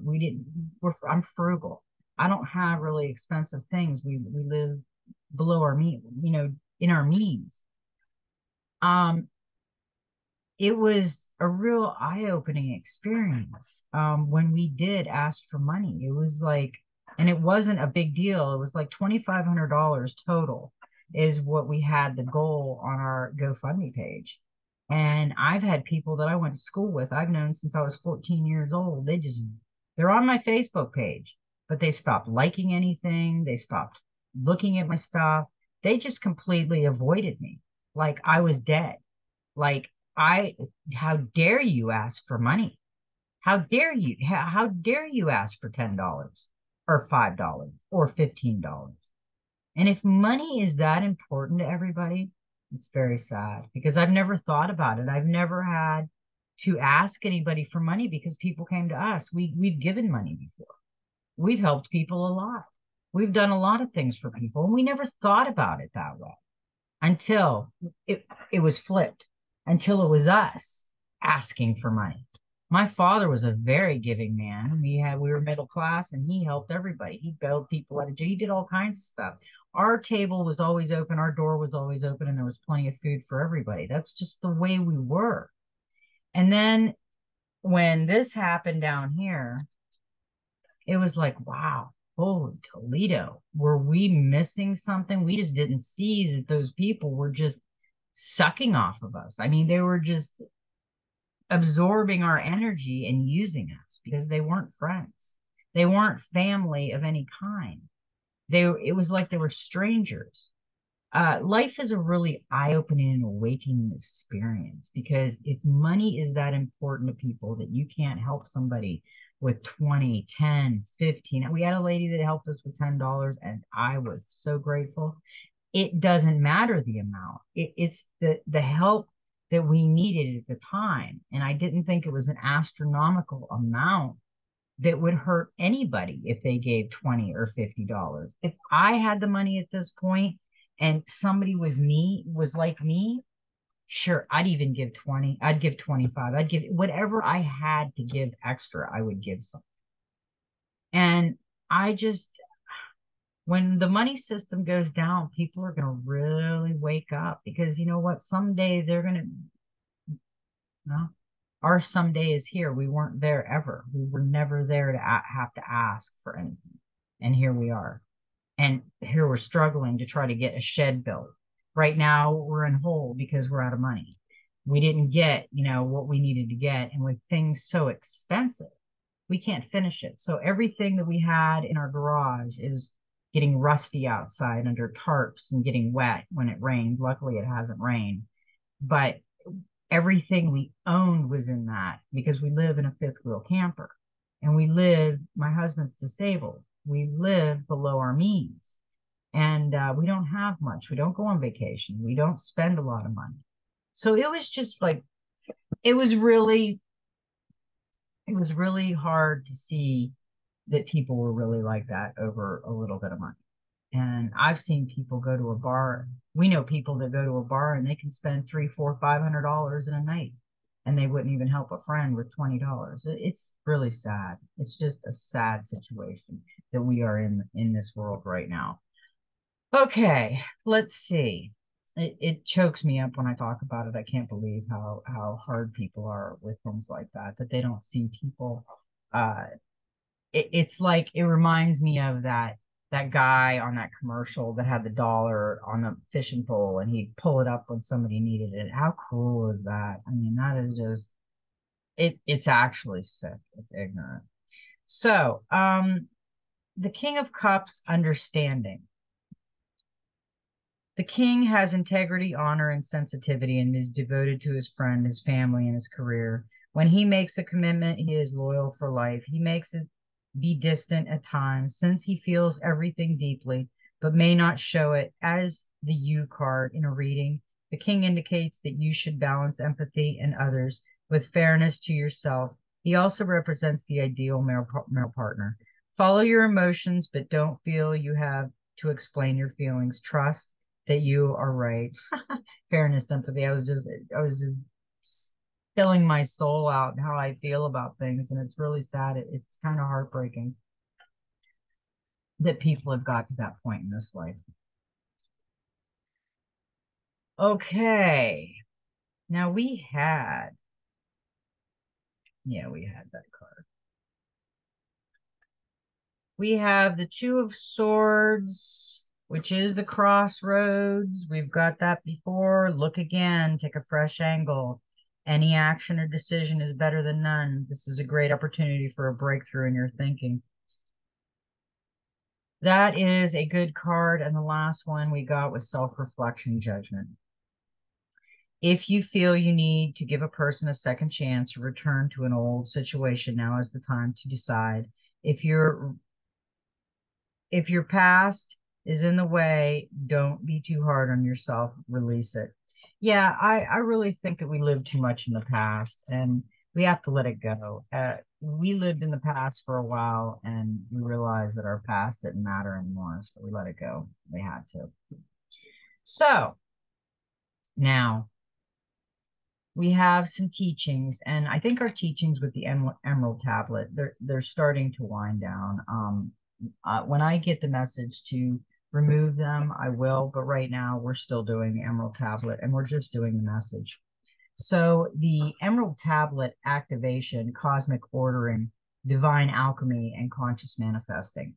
Speaker 1: I'm frugal. I don't have really expensive things. We live below our mean, in our means. Um, it was a real eye-opening experience when we did ask for money. It was like, and it wasn't a big deal. It was like $2,500 total is what we had the goal on our GoFundMe page. And I've had people that I went to school with, I've known since I was 14 years old. They're on my Facebook page, but they stopped liking anything. They stopped looking at my stuff. They just completely avoided me like I was dead. Like I, how dare you ask for money? How dare you? How dare you ask for $10 or $5 or $15? And if money is that important to everybody, it's very sad because I've never thought about it. I've never had to ask anybody for money because people came to us. We've given money before. We've helped people a lot. We've done a lot of things for people, and we never thought about it that way until it was flipped, until it was us asking for money. My father was a very giving man. We were middle class and he helped everybody. He bailed people out of jail. He did all kinds of stuff. Our table was always open, our door was always open, and there was plenty of food for everybody. That's just the way we were. And then when this happened down here, it was like, wow, holy Toledo, were we missing something? We just didn't see that those people were just sucking off of us. I mean, they were just absorbing our energy and using us because they weren't friends. They weren't family of any kind. It was like they were strangers. Life is a really eye-opening and awakening experience because if money is that important to people that you can't help somebody with 20, 10, 15. We had a lady that helped us with $10 and I was so grateful. It doesn't matter the amount. It's the help that we needed at the time. And I didn't think it was an astronomical amount that would hurt anybody if they gave 20 or $50. If I had the money at this point and somebody was like me, sure, I'd even give 20, I'd give 25, I'd give whatever I had to give extra, I would give some. And I just, when the money system goes down, people are going to really wake up because you know what? Someday they're going to, no, our someday is here. We weren't there ever. We were never there to have to ask for anything. And here we are. And here we're struggling to try to get a shed built. Right now, we're in hole because we're out of money. We didn't get, what we needed to get. And with things so expensive, we can't finish it. So everything that we had in our garage is getting rusty outside under tarps and getting wet when it rains. Luckily, it hasn't rained. But everything we owned was in that because we live in a fifth wheel camper and my husband's disabled. We live below our means and we don't have much. We don't go on vacation. We don't spend a lot of money. So it was just like, it was really, it was really hard to see that people were really like that over a little bit of money. And I've seen people go to a bar. We know people that go to a bar and they can spend three, four, $500 in a night, and they wouldn't even help a friend with $20. It's really sad. It's just a sad situation that we are in this world right now. Okay, let's see. It chokes me up when I talk about it. I can't believe how hard people are with things like that. That they don't see people. Uh, it's like it reminds me of that guy on that commercial that had the dollar on the fishing pole and he'd pull it up when somebody needed it. How cruel is that? I mean, that is just it's actually sick. It's ignorant. So, the King of Cups, understanding. The king has integrity, honor, and sensitivity and is devoted to his friend, his family, and his career. When he makes a commitment, he is loyal for life. He makes it be distant at times, since he feels everything deeply, but may not show it. As the U card in a reading, the king indicates that you should balance empathy and others with fairness to yourself. He also represents the ideal male partner. Follow your emotions, but don't feel you have to explain your feelings. Trust that you are right. Fairness, empathy. I was just spilling my soul out and how I feel about things, and it's really sad. It's kind of heartbreaking that people have got to that point in this life. Okay, now we had that card. We have the Two of Swords, which is the crossroads. We've got that before. Look again, take a fresh angle. Any action or decision is better than none. This is a great opportunity for a breakthrough in your thinking. That is a good card. And the last one we got was self-reflection, judgment. If you feel you need to give a person a second chance or return to an old situation, now is the time to decide. If you're if your past is in the way, don't be too hard on yourself. Release it. Yeah, I really think that we live too much in the past and we have to let it go. We lived in the past for a while and we realized that our past didn't matter anymore. So we let it go. We had to. So now we have some teachings, and I think our teachings with the Emerald Tablet, they're starting to wind down. When I get the message to remove them, I will, but right now we're still doing the Emerald Tablet and we're just doing the message. So the Emerald Tablet activation, cosmic ordering, divine alchemy, and conscious manifesting.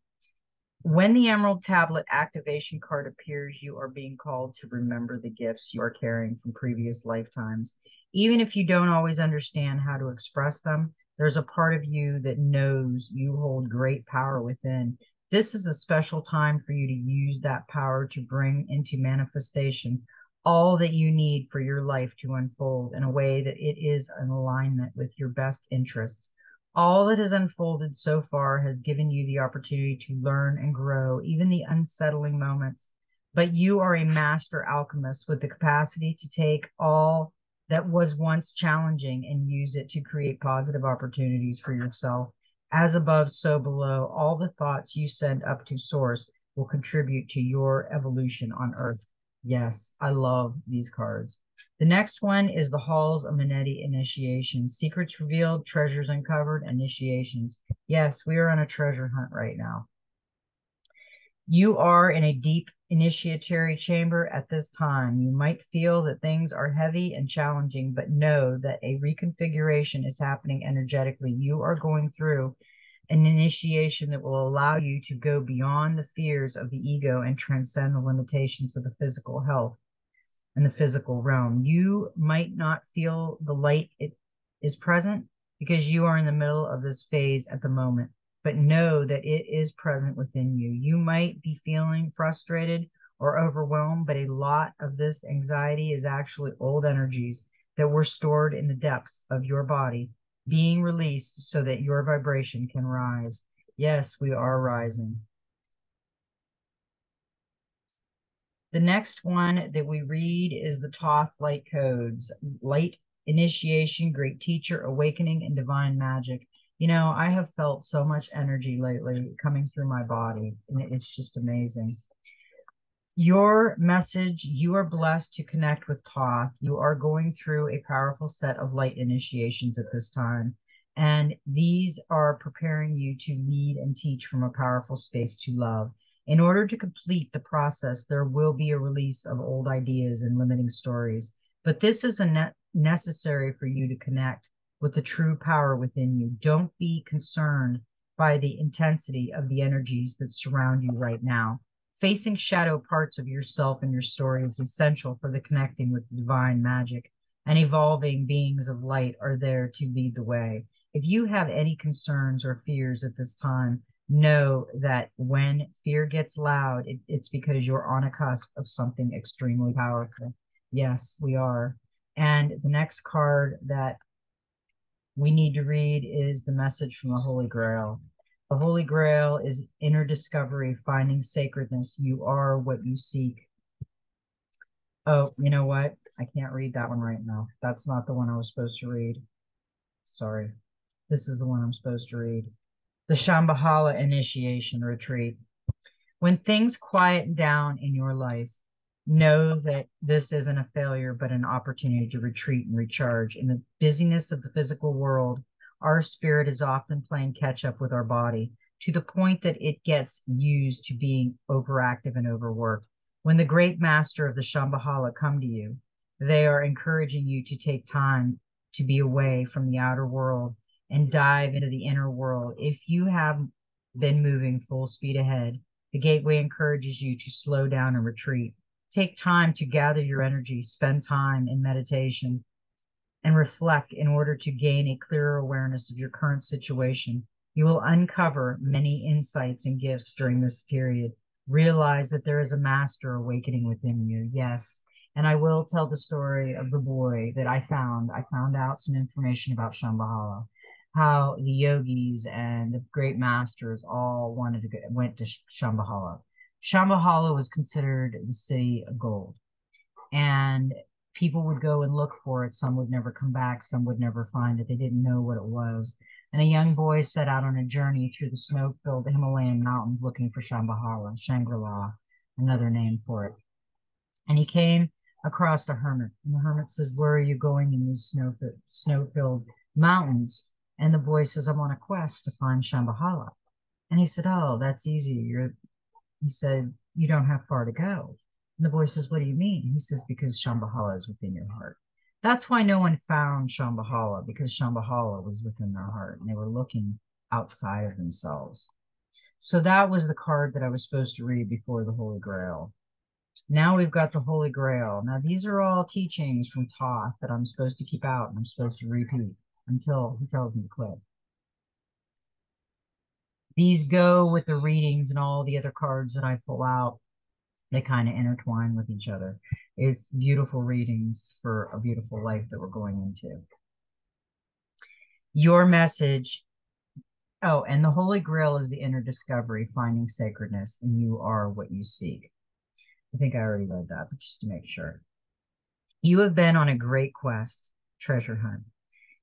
Speaker 1: When the Emerald Tablet activation card appears, you are being called to remember the gifts you are carrying from previous lifetimes. Even if you don't always understand how to express them, there's a part of you that knows you hold great power within. This is a special time for you to use that power to bring into manifestation all that you need for your life to unfold in a way that it is in alignment with your best interests. All that has unfolded so far has given you the opportunity to learn and grow, even the unsettling moments. But you are a master alchemist with the capacity to take all that was once challenging and use it to create positive opportunities for yourself. As above, so below. All the thoughts you send up to source will contribute to your evolution on earth. Yes, I love these cards. The next one is the Halls of Amenti Initiation. Secrets revealed, treasures uncovered, initiations. Yes, we are on a treasure hunt right now. You are in a deep initiatory chamber at this time. You might feel that things are heavy and challenging, but know that a reconfiguration is happening energetically. You are going through an initiation that will allow you to go beyond the fears of the ego and transcend the limitations of the physical health. in the physical realm. You might not feel the light it is present because you are in the middle of this phase at the moment, but know that it is present within you. You might be feeling frustrated or overwhelmed, but a lot of this anxiety is actually old energies that were stored in the depths of your body being released so that your vibration can rise. Yes, we are rising. The next one that we read is the Thoth light codes: light initiation, great teacher, awakening, and divine magic. You know, I have felt so much energy lately coming through my body, and it's just amazing. Your message, you are blessed to connect with Thoth. You are going through a powerful set of light initiations at this time. And these are preparing you to lead and teach from a powerful space to love. In order to complete the process, there will be a release of old ideas and limiting stories. But this is necessary for you to connect with the true power within you. Don't be concerned by the intensity of the energies that surround you right now. Facing shadow parts of yourself and your story is essential for the connecting with the divine magic, and evolving beings of light are there to lead the way. If you have any concerns or fears at this time, know that when fear gets loud, it's because you're on a cusp of something extremely powerful. Yes, we are. And the next card that we need to read is the message from the Holy Grail. The Holy Grail is inner discovery, finding sacredness. You are what you seek. Oh, you know what? I can't read that one right now. That's not the one I was supposed to read. Sorry. This is the one I'm supposed to read. The Shambhala Initiation Retreat. When things quiet down in your life, know that this isn't a failure, but an opportunity to retreat and recharge. In the busyness of the physical world, our spirit is often playing catch up with our body to the point that it gets used to being overactive and overworked. When the great master of the Shambhala come to you, they are encouraging you to take time to be away from the outer world and dive into the inner world. If you have been moving full speed ahead, the gateway encourages you to slow down and retreat. Take time to gather your energy, spend time in meditation, and reflect in order to gain a clearer awareness of your current situation. You will uncover many insights and gifts during this period. Realize that there is a master awakening within you. Yes. And I will tell the story of the boy that I found. I found out some information about Shambhala, how the yogis and the great masters all went to Shambhala. Shambhala was considered the city of gold, and people would go and look for it. Some would never come back. Some would never find it. They didn't know what it was. And a young boy set out on a journey through the snow-filled Himalayan mountains looking for Shambhala, Shangri-La, another name for it. And he came across a hermit. And the hermit says, "Where are you going in these snow-filled mountains?" And the boy says, "I'm on a quest to find Shambhala." And he said, "Oh, that's easy. He said, "You don't have far to go." And the boy says, "What do you mean?" He says, "Because Shambhala is within your heart." That's why no one found Shambhala, because Shambhala was within their heart and they were looking outside of themselves. So that was the card that I was supposed to read before the Holy Grail. Now we've got the Holy Grail. Now these are all teachings from Thoth that I'm supposed to keep out and I'm supposed to repeat until he tells me to quit. These go with the readings and all the other cards that I pull out. They kind of intertwine with each other. It's beautiful readings for a beautiful life that we're going into. Your message. Oh, and the Holy Grail is the inner discovery, finding sacredness, and you are what you seek. I think I already read that, but just to make sure. You have been on a great quest, treasure hunt,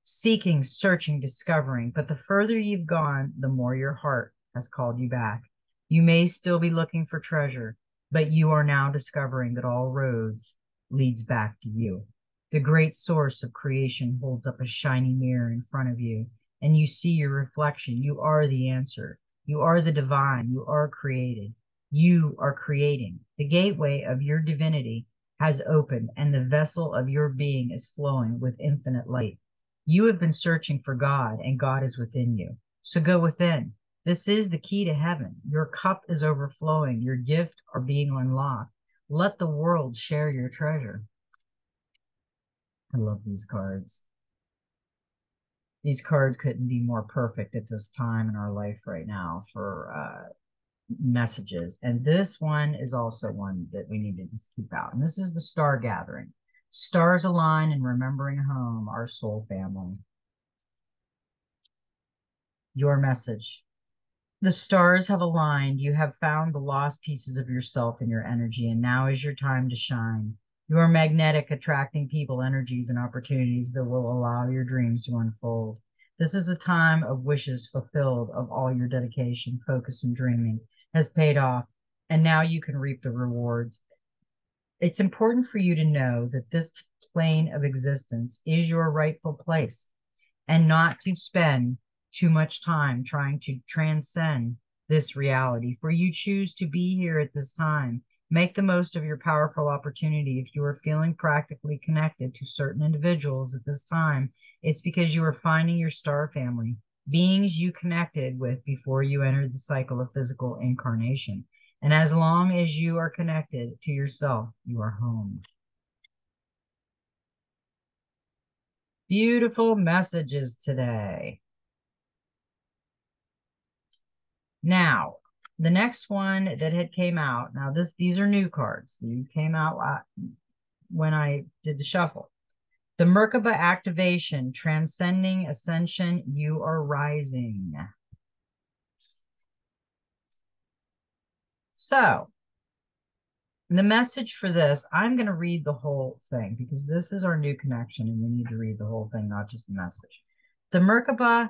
Speaker 1: seeking, searching, discovering, but the further you've gone, the more your heart has called you back. You may still be looking for treasure, but you are now discovering that all roads leads back to you. The great source of creation holds up a shiny mirror in front of you, and you see your reflection. You are the answer. You are the divine. You are created. You are creating. The gateway of your divinity has opened, and the vessel of your being is flowing with infinite light. You have been searching for God, and God is within you. So go within. This is the key to heaven. Your cup is overflowing. Your gift are being unlocked. Let the world share your treasure. I love these cards. These cards couldn't be more perfect at this time in our life right now for messages. And this one is also one that we need to just keep out. And this is the star gathering. Stars align and remembering home, our soul family. Your message. The stars have aligned. You have found the lost pieces of yourself and your energy, and now is your time to shine. You are magnetic, attracting people, energies, and opportunities that will allow your dreams to unfold. This is a time of wishes fulfilled, of all your dedication, focus, and dreaming has paid off, and now you can reap the rewards. It's important for you to know that this plane of existence is your rightful place, and not to spend too much time trying to transcend this reality. For you choose to be here at this time. Make the most of your powerful opportunity. If you are feeling practically connected to certain individuals at this time, it's because you are finding your star family, beings you connected with before you entered the cycle of physical incarnation. And as long as you are connected to yourself, you are home. Beautiful messages today. Now, the next one that had came out, now these are new cards. These came out when I did the shuffle. The Merkaba activation, transcending ascension, you are rising. So, the message for this, I'm going to read the whole thing because this is our new connection and we need to read the whole thing, not just the message. The Merkaba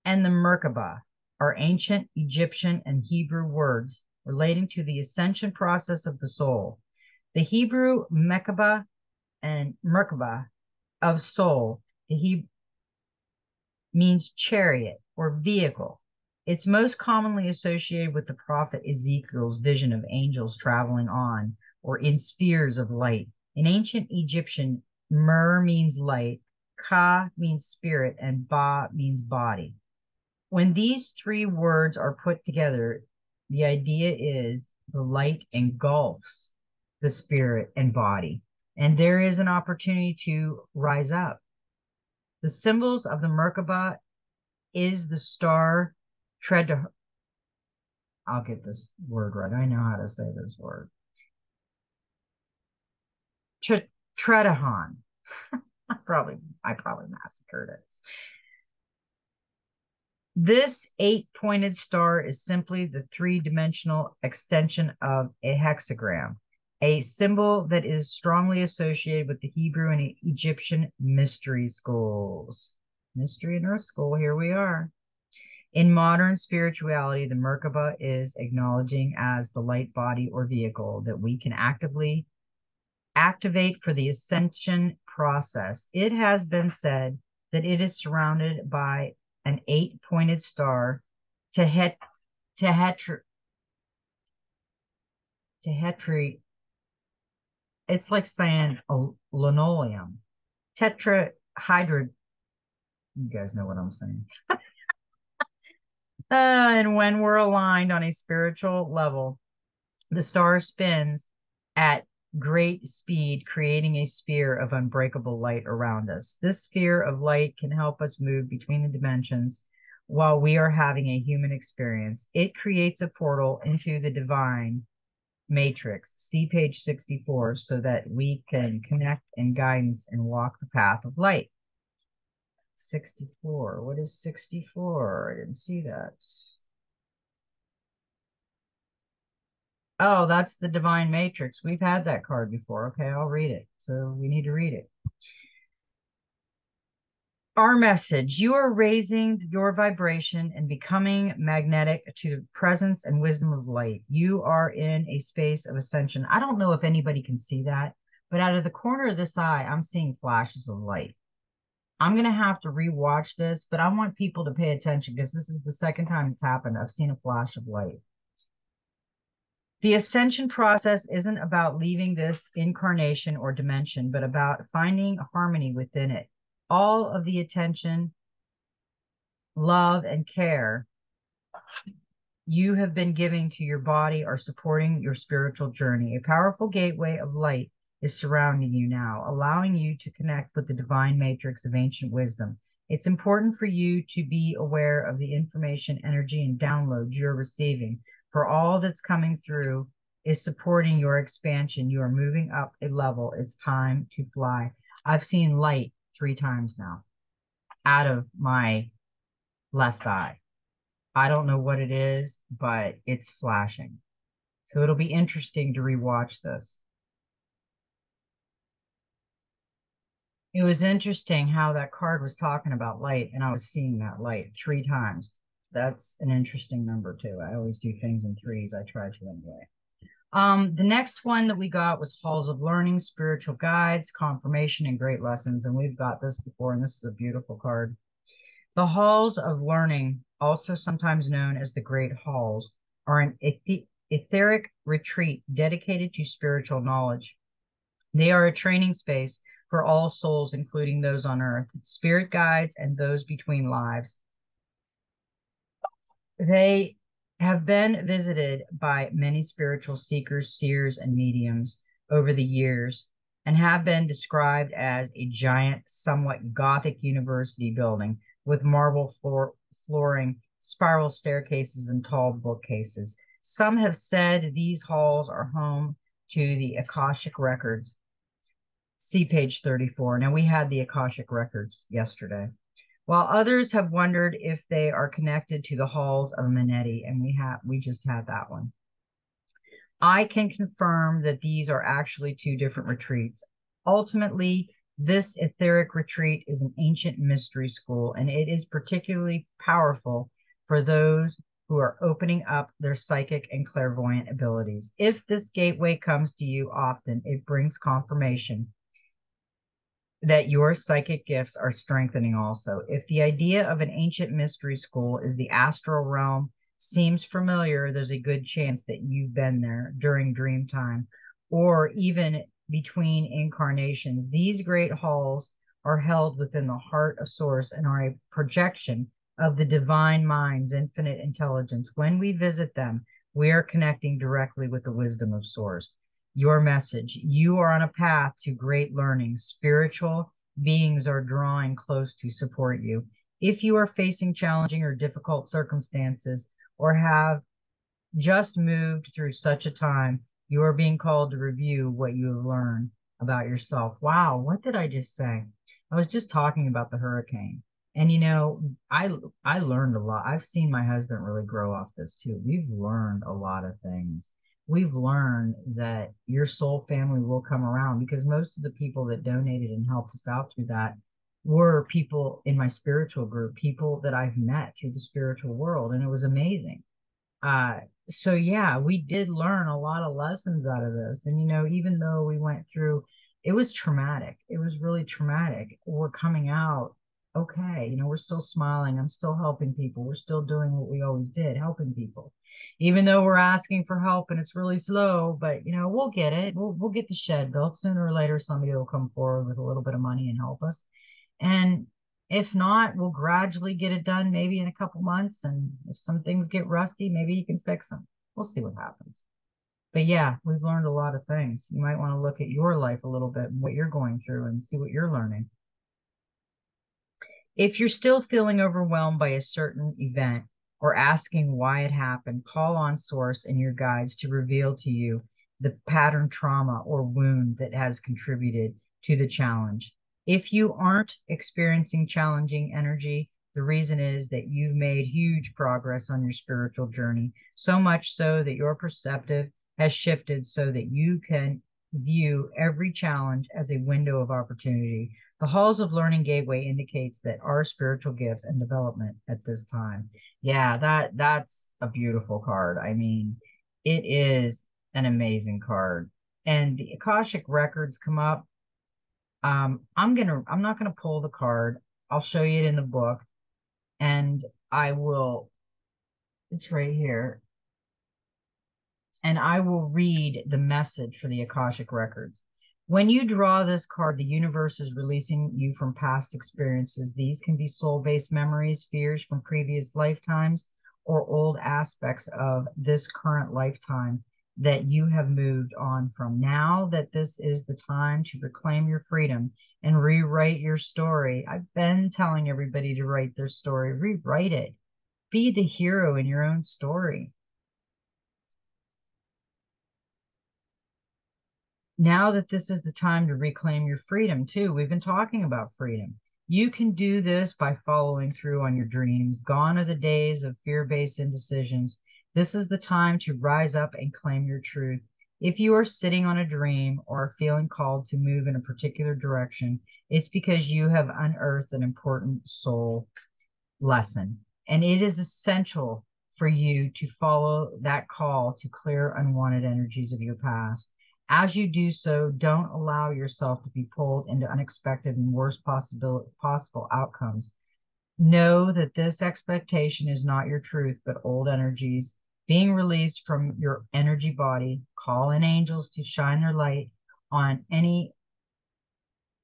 Speaker 1: and the Merkaba are ancient Egyptian and Hebrew words relating to the ascension process of the soul. The Hebrew Mekaba and Merkaba of soul, the Hebrew means chariot or vehicle. It's most commonly associated with the prophet Ezekiel's vision of angels traveling on or in spheres of light. In ancient Egyptian, Mer means light, Ka means spirit, and Ba means body. When these three words are put together, the idea is the light engulfs the spirit and body, and there is an opportunity to rise up. The symbols of the Merkaba is the star tread to, I'll get this word right. I know how to say this word. Tredahan. I probably massacred it. This 8-pointed star is simply the three-dimensional extension of a hexagram, a symbol that is strongly associated with the Hebrew and Egyptian mystery schools. Mystery and Earth School, here we are. In modern spirituality, the Merkaba is acknowledging as the light body or vehicle that we can actively activate for the ascension process. It has been said that it is surrounded by an 8-pointed star to it's like saying a linoleum. Tetrahydrid, you guys know what I'm saying. And when we're aligned on a spiritual level, the star spins at great speed, creating a sphere of unbreakable light around us. This sphere of light can help us move between the dimensions while we are having a human experience. It creates a portal into the divine matrix. See page 64 so that we can connect and guidance and walk the path of light. 64. What is 64? I didn't see that. Oh, that's the divine matrix. We've had that card before. Okay, I'll read it. So we need to read it. Our message: you are raising your vibration and becoming magnetic to the presence and wisdom of light. You are in a space of ascension. I don't know if anybody can see that, but out of the corner of this eye, I'm seeing flashes of light. I'm going to have to rewatch this, but I want people to pay attention because this is the second time it's happened. I've seen a flash of light. The ascension process isn't about leaving this incarnation or dimension, but about finding harmony within it. All of the attention, love, and care you have been giving to your body are supporting your spiritual journey. A powerful gateway of light is surrounding you now, allowing you to connect with the divine matrix of ancient wisdom. It's important for you to be aware of the information, energy, and downloads you're receiving. For all that's coming through is supporting your expansion. You are moving up a level. It's time to fly. I've seen light 3 times now out of my left eye. I don't know what it is, but it's flashing. So it'll be interesting to rewatch this. It was interesting how that card was talking about light, and I was seeing that light 3 times. That's an interesting number too. I always do things in threes. I try to anyway. The next one that we got was Halls of Learning, Spiritual Guides, Confirmation, and Great Lessons. And we've got this before, and this is a beautiful card. The Halls of Learning, also sometimes known as the Great Halls, are an etheric retreat dedicated to spiritual knowledge. They are a training space for all souls, including those on earth, spirit guides, and those between lives. They have been visited by many spiritual seekers, seers, and mediums over the years and have been described as a giant, somewhat Gothic university building with marble flooring, spiral staircases, and tall bookcases. Some have said these halls are home to the Akashic records. See page 34. Now, we had the Akashic records yesterday, while others have wondered if they are connected to the halls of Amenti, and we just had that one. I can confirm that these are actually 2 different retreats. Ultimately, this etheric retreat is an ancient mystery school, and it is particularly powerful for those who are opening up their psychic and clairvoyant abilities. If this gateway comes to you often, it brings confirmation that your psychic gifts are strengthening also. If the idea of an ancient mystery school is the astral realm seems familiar, there's a good chance that you've been there during dream time or even between incarnations. These great halls are held within the heart of Source and are a projection of the divine mind's infinite intelligence. When we visit them, we are connecting directly with the wisdom of Source. Your message. You are on a path to great learning. Spiritual beings are drawing close to support you. If you are facing challenging or difficult circumstances or have just moved through such a time, you are being called to review what you have learned about yourself. Wow, what did I just say? I was just talking about the hurricane. And I learned a lot. I've seen my husband really grow off this too. We've learned a lot of things. We've learned that your soul family will come around because most of the people that donated and helped us out through that were people in my spiritual group, people that I've met through the spiritual world, and it was amazing. Uh, so yeah, we did learn a lot of lessons out of this. And even though we went through, it was traumatic. It was really traumatic. We're coming out okay. We're still smiling. I'm still helping people. We're still doing what we always did, helping people. Even though we're asking for help and it's really slow, but we'll get it. We'll get the shed built sooner or later. Somebody will come forward with a little bit of money and help us. And if not, we'll gradually get it done, maybe in a couple months. And if some things get rusty, maybe you can fix them. We'll see what happens. But yeah, we've learned a lot of things. You might want to look at your life a little bit and what you're going through and see what you're learning. If you're still feeling overwhelmed by a certain event or asking why it happened, call on Source and your guides to reveal to you the pattern trauma or wound that has contributed to the challenge. If you aren't experiencing challenging energy, the reason is that you've made huge progress on your spiritual journey, so much so that your perspective has shifted so that you can view every challenge as a window of opportunity. The Halls of Learning Gateway indicates that our spiritual gifts and development at this time. Yeah, that's a beautiful card. I mean, it is an amazing card. And the Akashic records come up. I'm not gonna pull the card. I'll show you it in the book, and I will. It's right here, and I will read the message for the Akashic records. When you draw this card, the universe is releasing you from past experiences. These can be soul-based memories, fears from previous lifetimes, or old aspects of this current lifetime. that you have moved on from. Now that this is the time to reclaim your freedom and rewrite your story. I've been telling everybody to write their story, rewrite it. Be the hero in your own story. Now that this is the time to reclaim your freedom, too, we've been talking about freedom. You can do this by following through on your dreams. Gone are the days of fear-based indecisions. This is the time to rise up and claim your truth. If you are sitting on a dream or are feeling called to move in a particular direction, it's because you have unearthed an important soul lesson. And it is essential for you to follow that call to clear unwanted energies of your past. As you do so, don't allow yourself to be pulled into unexpected and worst possible outcomes. Know that this expectation is not your truth, but old energies being released from your energy body. Call in angels to shine their light on any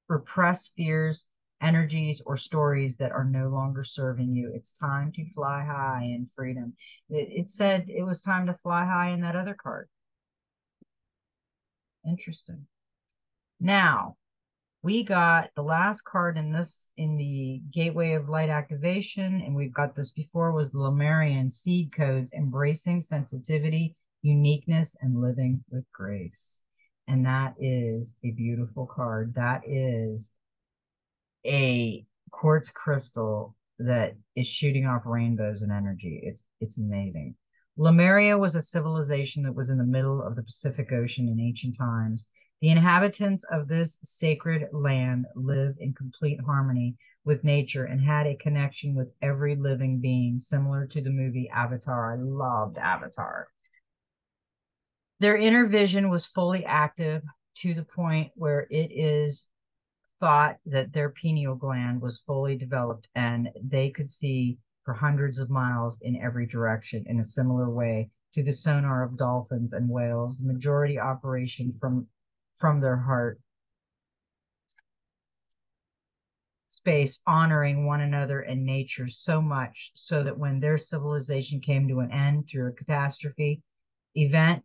Speaker 1: repressed fears, energies, or stories that are no longer serving you. It's time to fly high in freedom. It said it was time to fly high in that other card. Interesting. Now, we got the last card in the Gateway of Light activation, and we've got this before, was the Lemurian seed codes, embracing sensitivity, uniqueness, and living with grace. And that is a beautiful card. That is a quartz crystal that is shooting off rainbows and energy. It's amazing. Lemuria was a civilization that was in the middle of the Pacific Ocean in ancient times. The inhabitants of this sacred land lived in complete harmony with nature and had a connection with every living being, similar to the movie Avatar. I loved Avatar. Their inner vision was fully active to the point where it is thought that their pineal gland was fully developed and they could see for hundreds of miles in every direction in a similar way to the sonar of dolphins and whales, the majority operation from their heart space, honoring one another and nature so much so that when their civilization came to an end through a catastrophe event,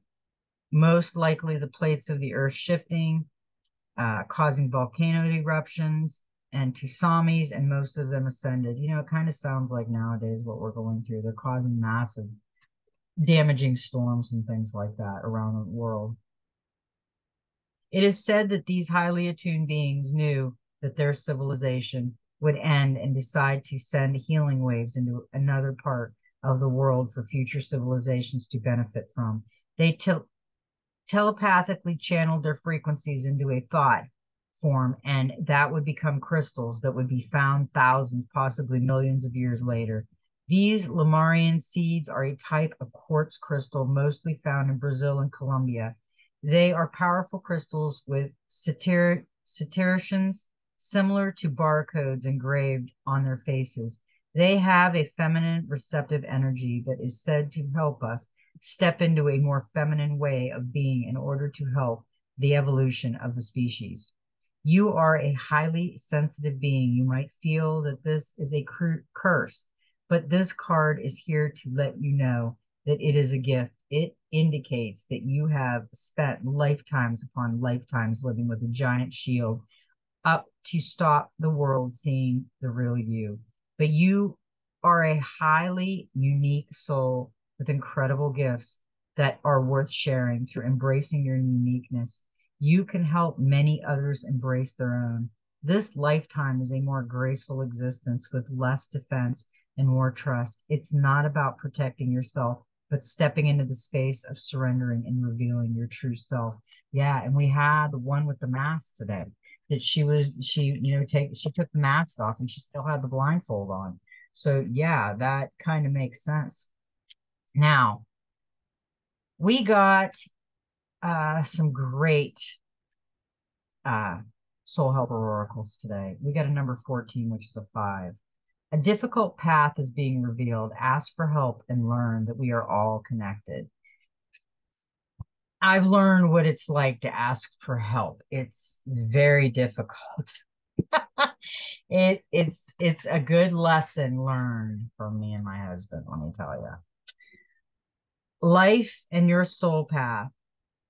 Speaker 1: most likely the plates of the earth shifting, causing volcano eruptions and tsunamis, and most of them ascended. You know, it kind of sounds like nowadays what we're going through. They're causing massive damaging storms and things like that around the world. It is said that these highly attuned beings knew that their civilization would end and decide to send healing waves into another part of the world for future civilizations to benefit from. They telepathically channeled their frequencies into a thought form, and that would become crystals that would be found thousands, possibly millions of years later. These Lemurian seeds are a type of quartz crystal mostly found in Brazil and Colombia. They are powerful crystals with serrations similar to barcodes engraved on their faces. They have a feminine receptive energy that is said to help us step into a more feminine way of being in order to help the evolution of the species. You are a highly sensitive being. You might feel that this is a curse, but this card is here to let you know that it is a gift. It indicates that you have spent lifetimes upon lifetimes living with a giant shield up to stop the world seeing the real you. But you are a highly unique soul with incredible gifts that are worth sharing through embracing your uniqueness. You can help many others embrace their own. This lifetime is a more graceful existence with less defense and more trust. It's not about protecting yourself, but stepping into the space of surrendering and revealing your true self. Yeah, and we had the one with the mask today that she took the mask off and she still had the blindfold on. So yeah, that kind of makes sense. Now, we got some great soul helper oracles today. We got a number 14, which is a 5. A difficult path is being revealed. Ask for help and learn that we are all connected. I've learned what it's like to ask for help. It's very difficult. It's a good lesson learned from me and my husband, let me tell you. Life and your soul path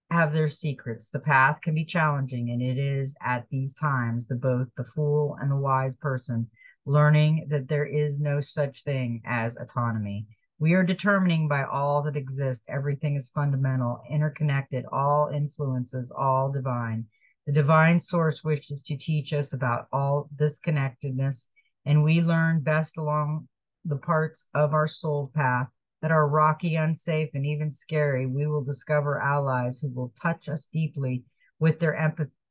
Speaker 1: have their secrets. The path can be challenging, and it is at these times that both the fool and the wise person learning that there is no such thing as autonomy. We are determining by all that exists, everything is fundamental, interconnected, all influences, all divine. The divine source wishes to teach us about all this connectedness, and we learn best along the parts of our soul path that are rocky, unsafe, and even scary. We will discover allies who will touch us deeply with their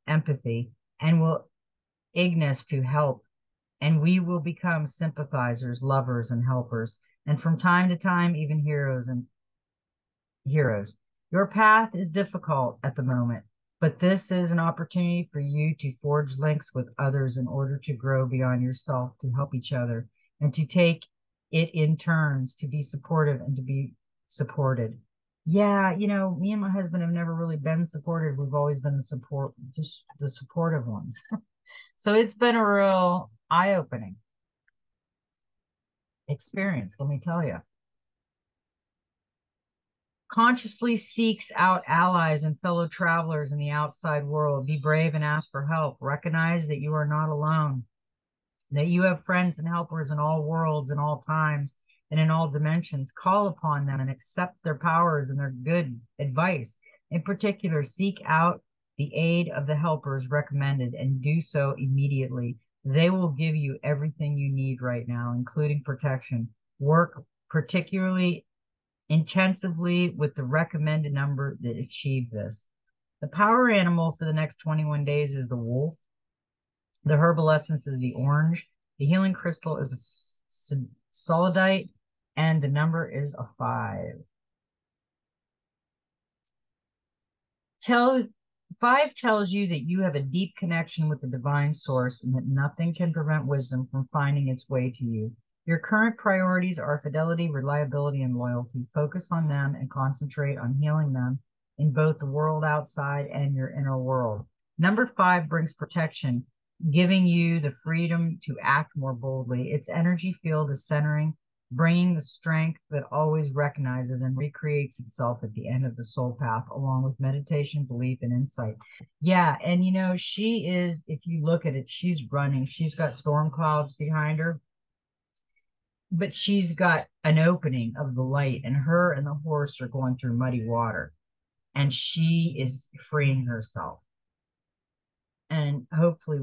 Speaker 1: empathy and will ignite to help. And we will become sympathizers, lovers, and helpers. And from time to time, even heroes. Your path is difficult at the moment, but this is an opportunity for you to forge links with others in order to grow beyond yourself, to help each other, and to take it in turns to be supportive and to be supported. Yeah, me and my husband have never really been supportive. We've always been just the supportive ones. So it's been a real eye-opening experience, let me tell you. Consciously seeks out allies and fellow travelers in the outside world. Be brave and ask for help. Recognize that you are not alone, that you have friends and helpers in all worlds, in all times, and in all dimensions. Call upon them and accept their powers and their good advice. In particular, seek out the aid of the helpers recommended and do so immediately. They will give you everything you need right now, including protection. Work particularly intensively with the recommended number that achieve this. The power animal for the next 21 days is the wolf. The herbal essence is the orange. The healing crystal is a solidite, and the number is a 5. Tell 5 tells you that you have a deep connection with the divine source and that nothing can prevent wisdom from finding its way to you. Your current priorities are fidelity, reliability, and loyalty. Focus on them and concentrate on healing them in both the world outside and your inner world. Number 5 brings protection, giving you the freedom to act more boldly. Its energy field is centering, bringing the strength that always recognizes and recreates itself at the end of the soul path, along with meditation, belief, and insight. Yeah, and she is, if you look at it, she's running. She's got storm clouds behind her, but she's got an opening of the light, and her and the horse are going through muddy water, and she is freeing herself. And hopefully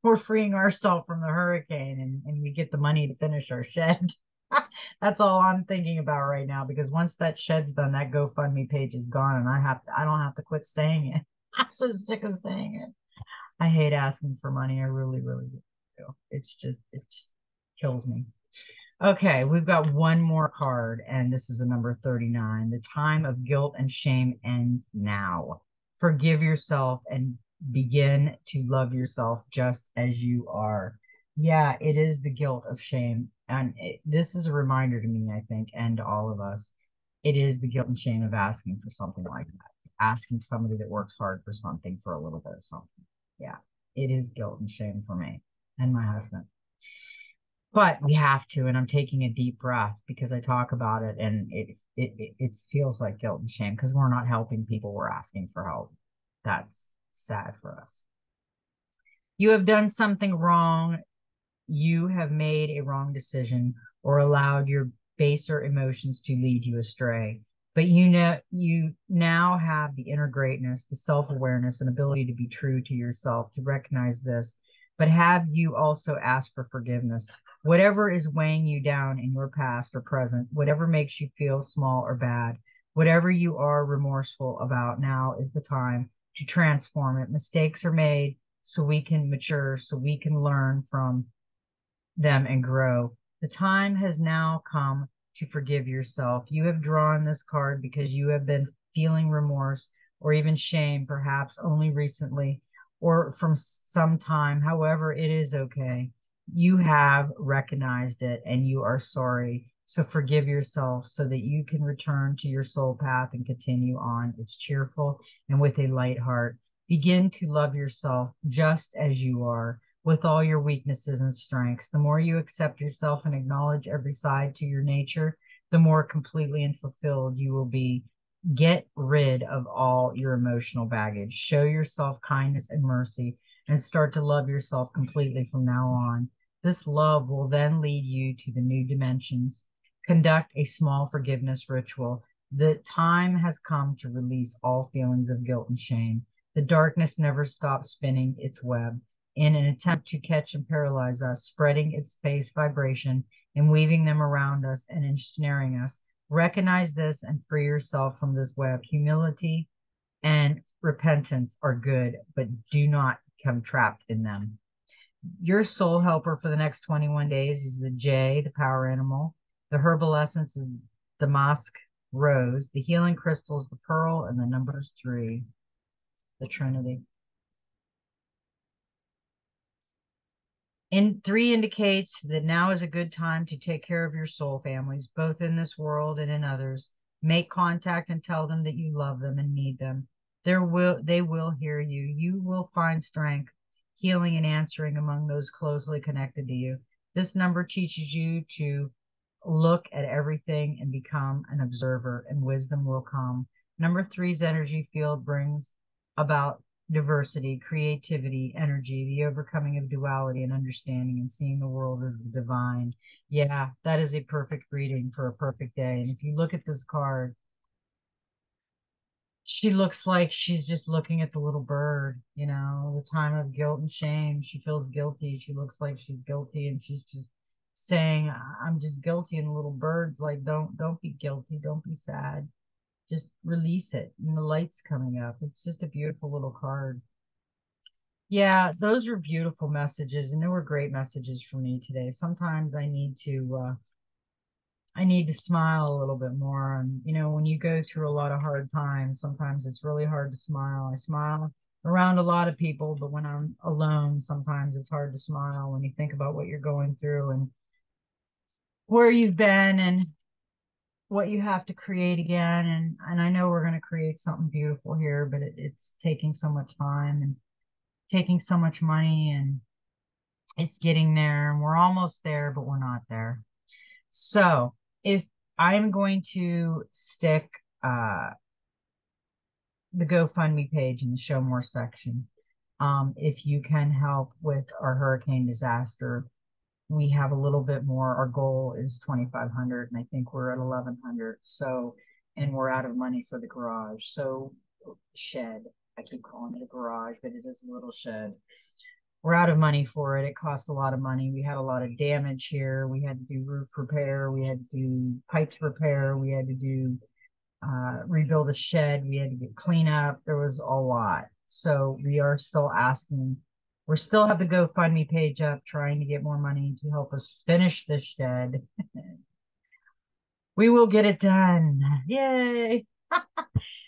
Speaker 1: we're freeing ourselves from the hurricane, and we get the money to finish our shed. That's all I'm thinking about right now, because once that shed's done, that GoFundMe page is gone, and I don't have to quit saying it. I'm so sick of saying it. I hate asking for money. I really, really do. It just kills me. Okay, we've got one more card, and this is a number 39. The time of guilt and shame ends now. Forgive yourself and begin to love yourself just as you are. Yeah, it is the guilt of shame. And this is a reminder to me, I think, and to all of us. It is the guilt and shame of asking for something like that, asking somebody that works hard for something for a little bit of something. Yeah, it is guilt and shame for me and my husband. But we have to, and I'm taking a deep breath because I talk about it, and it feels like guilt and shame because we're not helping people, we're asking for help. That's sad for us. You have done something wrong. You have made a wrong decision or allowed your baser emotions to lead you astray. But you now have the inner greatness, the self-awareness, and ability to be true to yourself, to recognize this. But have you also asked for forgiveness? Whatever is weighing you down in your past or present, whatever makes you feel small or bad, whatever you are remorseful about, now is the time to transform it. Mistakes are made so we can mature, so we can learn from them and grow. The time has now come to forgive yourself. You have drawn this card because you have been feeling remorse or even shame, perhaps only recently or from some time. However, it is okay. You have recognized it and you are sorry. So forgive yourself so that you can return to your soul path and continue on. It's cheerful and with a light heart. Begin to love yourself just as you are, with all your weaknesses and strengths. The more you accept yourself and acknowledge every side to your nature, the more completely and fulfilled you will be. Get rid of all your emotional baggage. Show yourself kindness and mercy and start to love yourself completely from now on. This love will then lead you to the new dimensions. Conduct a small forgiveness ritual. The time has come to release all feelings of guilt and shame. The darkness never stops spinning its web in an attempt to catch and paralyze us, spreading its space vibration and weaving them around us and ensnaring us. Recognize this and free yourself from this web. Humility and repentance are good, but do not become trapped in them. Your soul helper for the next 21 days is the J, the power animal. The herbal essence is the musk rose. The healing crystal is the pearl, and the number is 3, the Trinity. And 3 indicates that now is a good time to take care of your soul families, both in this world and in others. Make contact and tell them that you love them and need them. They will hear you. You will find strength, healing, and answering among those closely connected to you. This number teaches you to look at everything and become an observer, and wisdom will come. Number 3's energy field brings about diversity, creativity, energy, the overcoming of duality and understanding and seeing the world as the divine. Yeah, that is a perfect reading for a perfect day. And if you look at this card, she looks like she's just looking at the little bird, the time of guilt and shame. She feels guilty. She looks like she's guilty and she's just saying, I'm just guilty. And the little bird's like, don't be guilty. Don't be sad. Just release it. And the light's coming up. It's just a beautiful little card. Yeah, those are beautiful messages, and they were great messages for me today. Sometimes I need to smile a little bit more. And when you go through a lot of hard times, sometimes it's really hard to smile. I smile around a lot of people, but when I'm alone, sometimes it's hard to smile when you think about what you're going through and where you've been and what you have to create again. And I know we're going to create something beautiful here, but it's taking so much time and taking so much money, and it's getting there, and we're almost there, but we're not there. So if I'm going to stick the GoFundMe page in the show more section, if you can help with our hurricane disaster, we have a little bit more. Our goal is 2,500, and I think we're at 1,100. So, and we're out of money for the garage. So, shed. I keep calling it a garage, but it is a little shed. We're out of money for it. It cost a lot of money. We had a lot of damage here. We had to do roof repair. We had to do pipes repair. We had to do rebuild a shed. We had to get clean up. There was a lot. So we are still asking. We still have the GoFundMe page up, trying to get more money to help us finish this shed. We will get it done. Yay.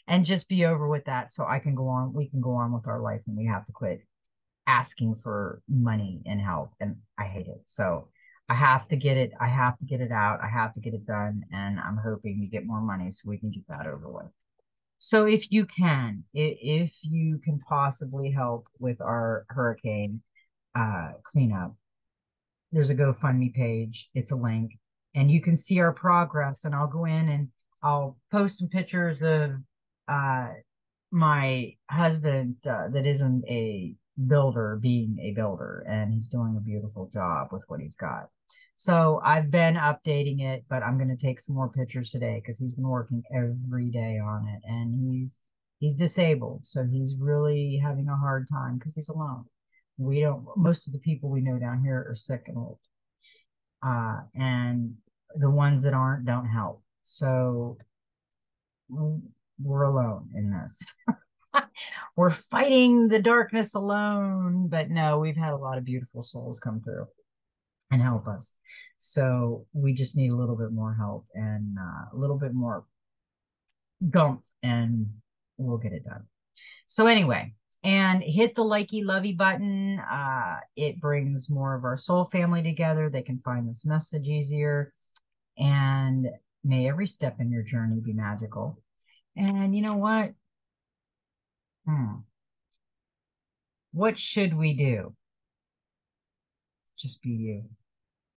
Speaker 1: And just be over with that so I can go on. We can go on with our life, and we have to quit asking for money and help, and I hate it. So I have to get it. I have to get it out. I have to get it done, and I'm hoping to get more money so we can get that over with. So if you can, if you can possibly help with our hurricane cleanup, there's a GoFundMe page. It's a link, and you can see our progress. And I'll go in and I'll post some pictures of uh, my husband that isn't a builder being a builder, and he's doing a beautiful job with what he's got. So I've been updating it, but I'm going to take some more pictures today because he's been working every day on it, and he's disabled, so he's really having a hard time because he's alone. We don't Most of the people we know down here are sick and old, and the ones that aren't don't help. So we're alone in this. We're fighting the darkness alone, but no, we've had a lot of beautiful souls come through and help us. So we just need a little bit more help and a little bit more gumph, and we'll get it done. So anyway, and hit the likey lovey button. It brings more of our soul family together. They can find this message easier, and may every step in your journey be magical. And you know what? What should we do? Just be you.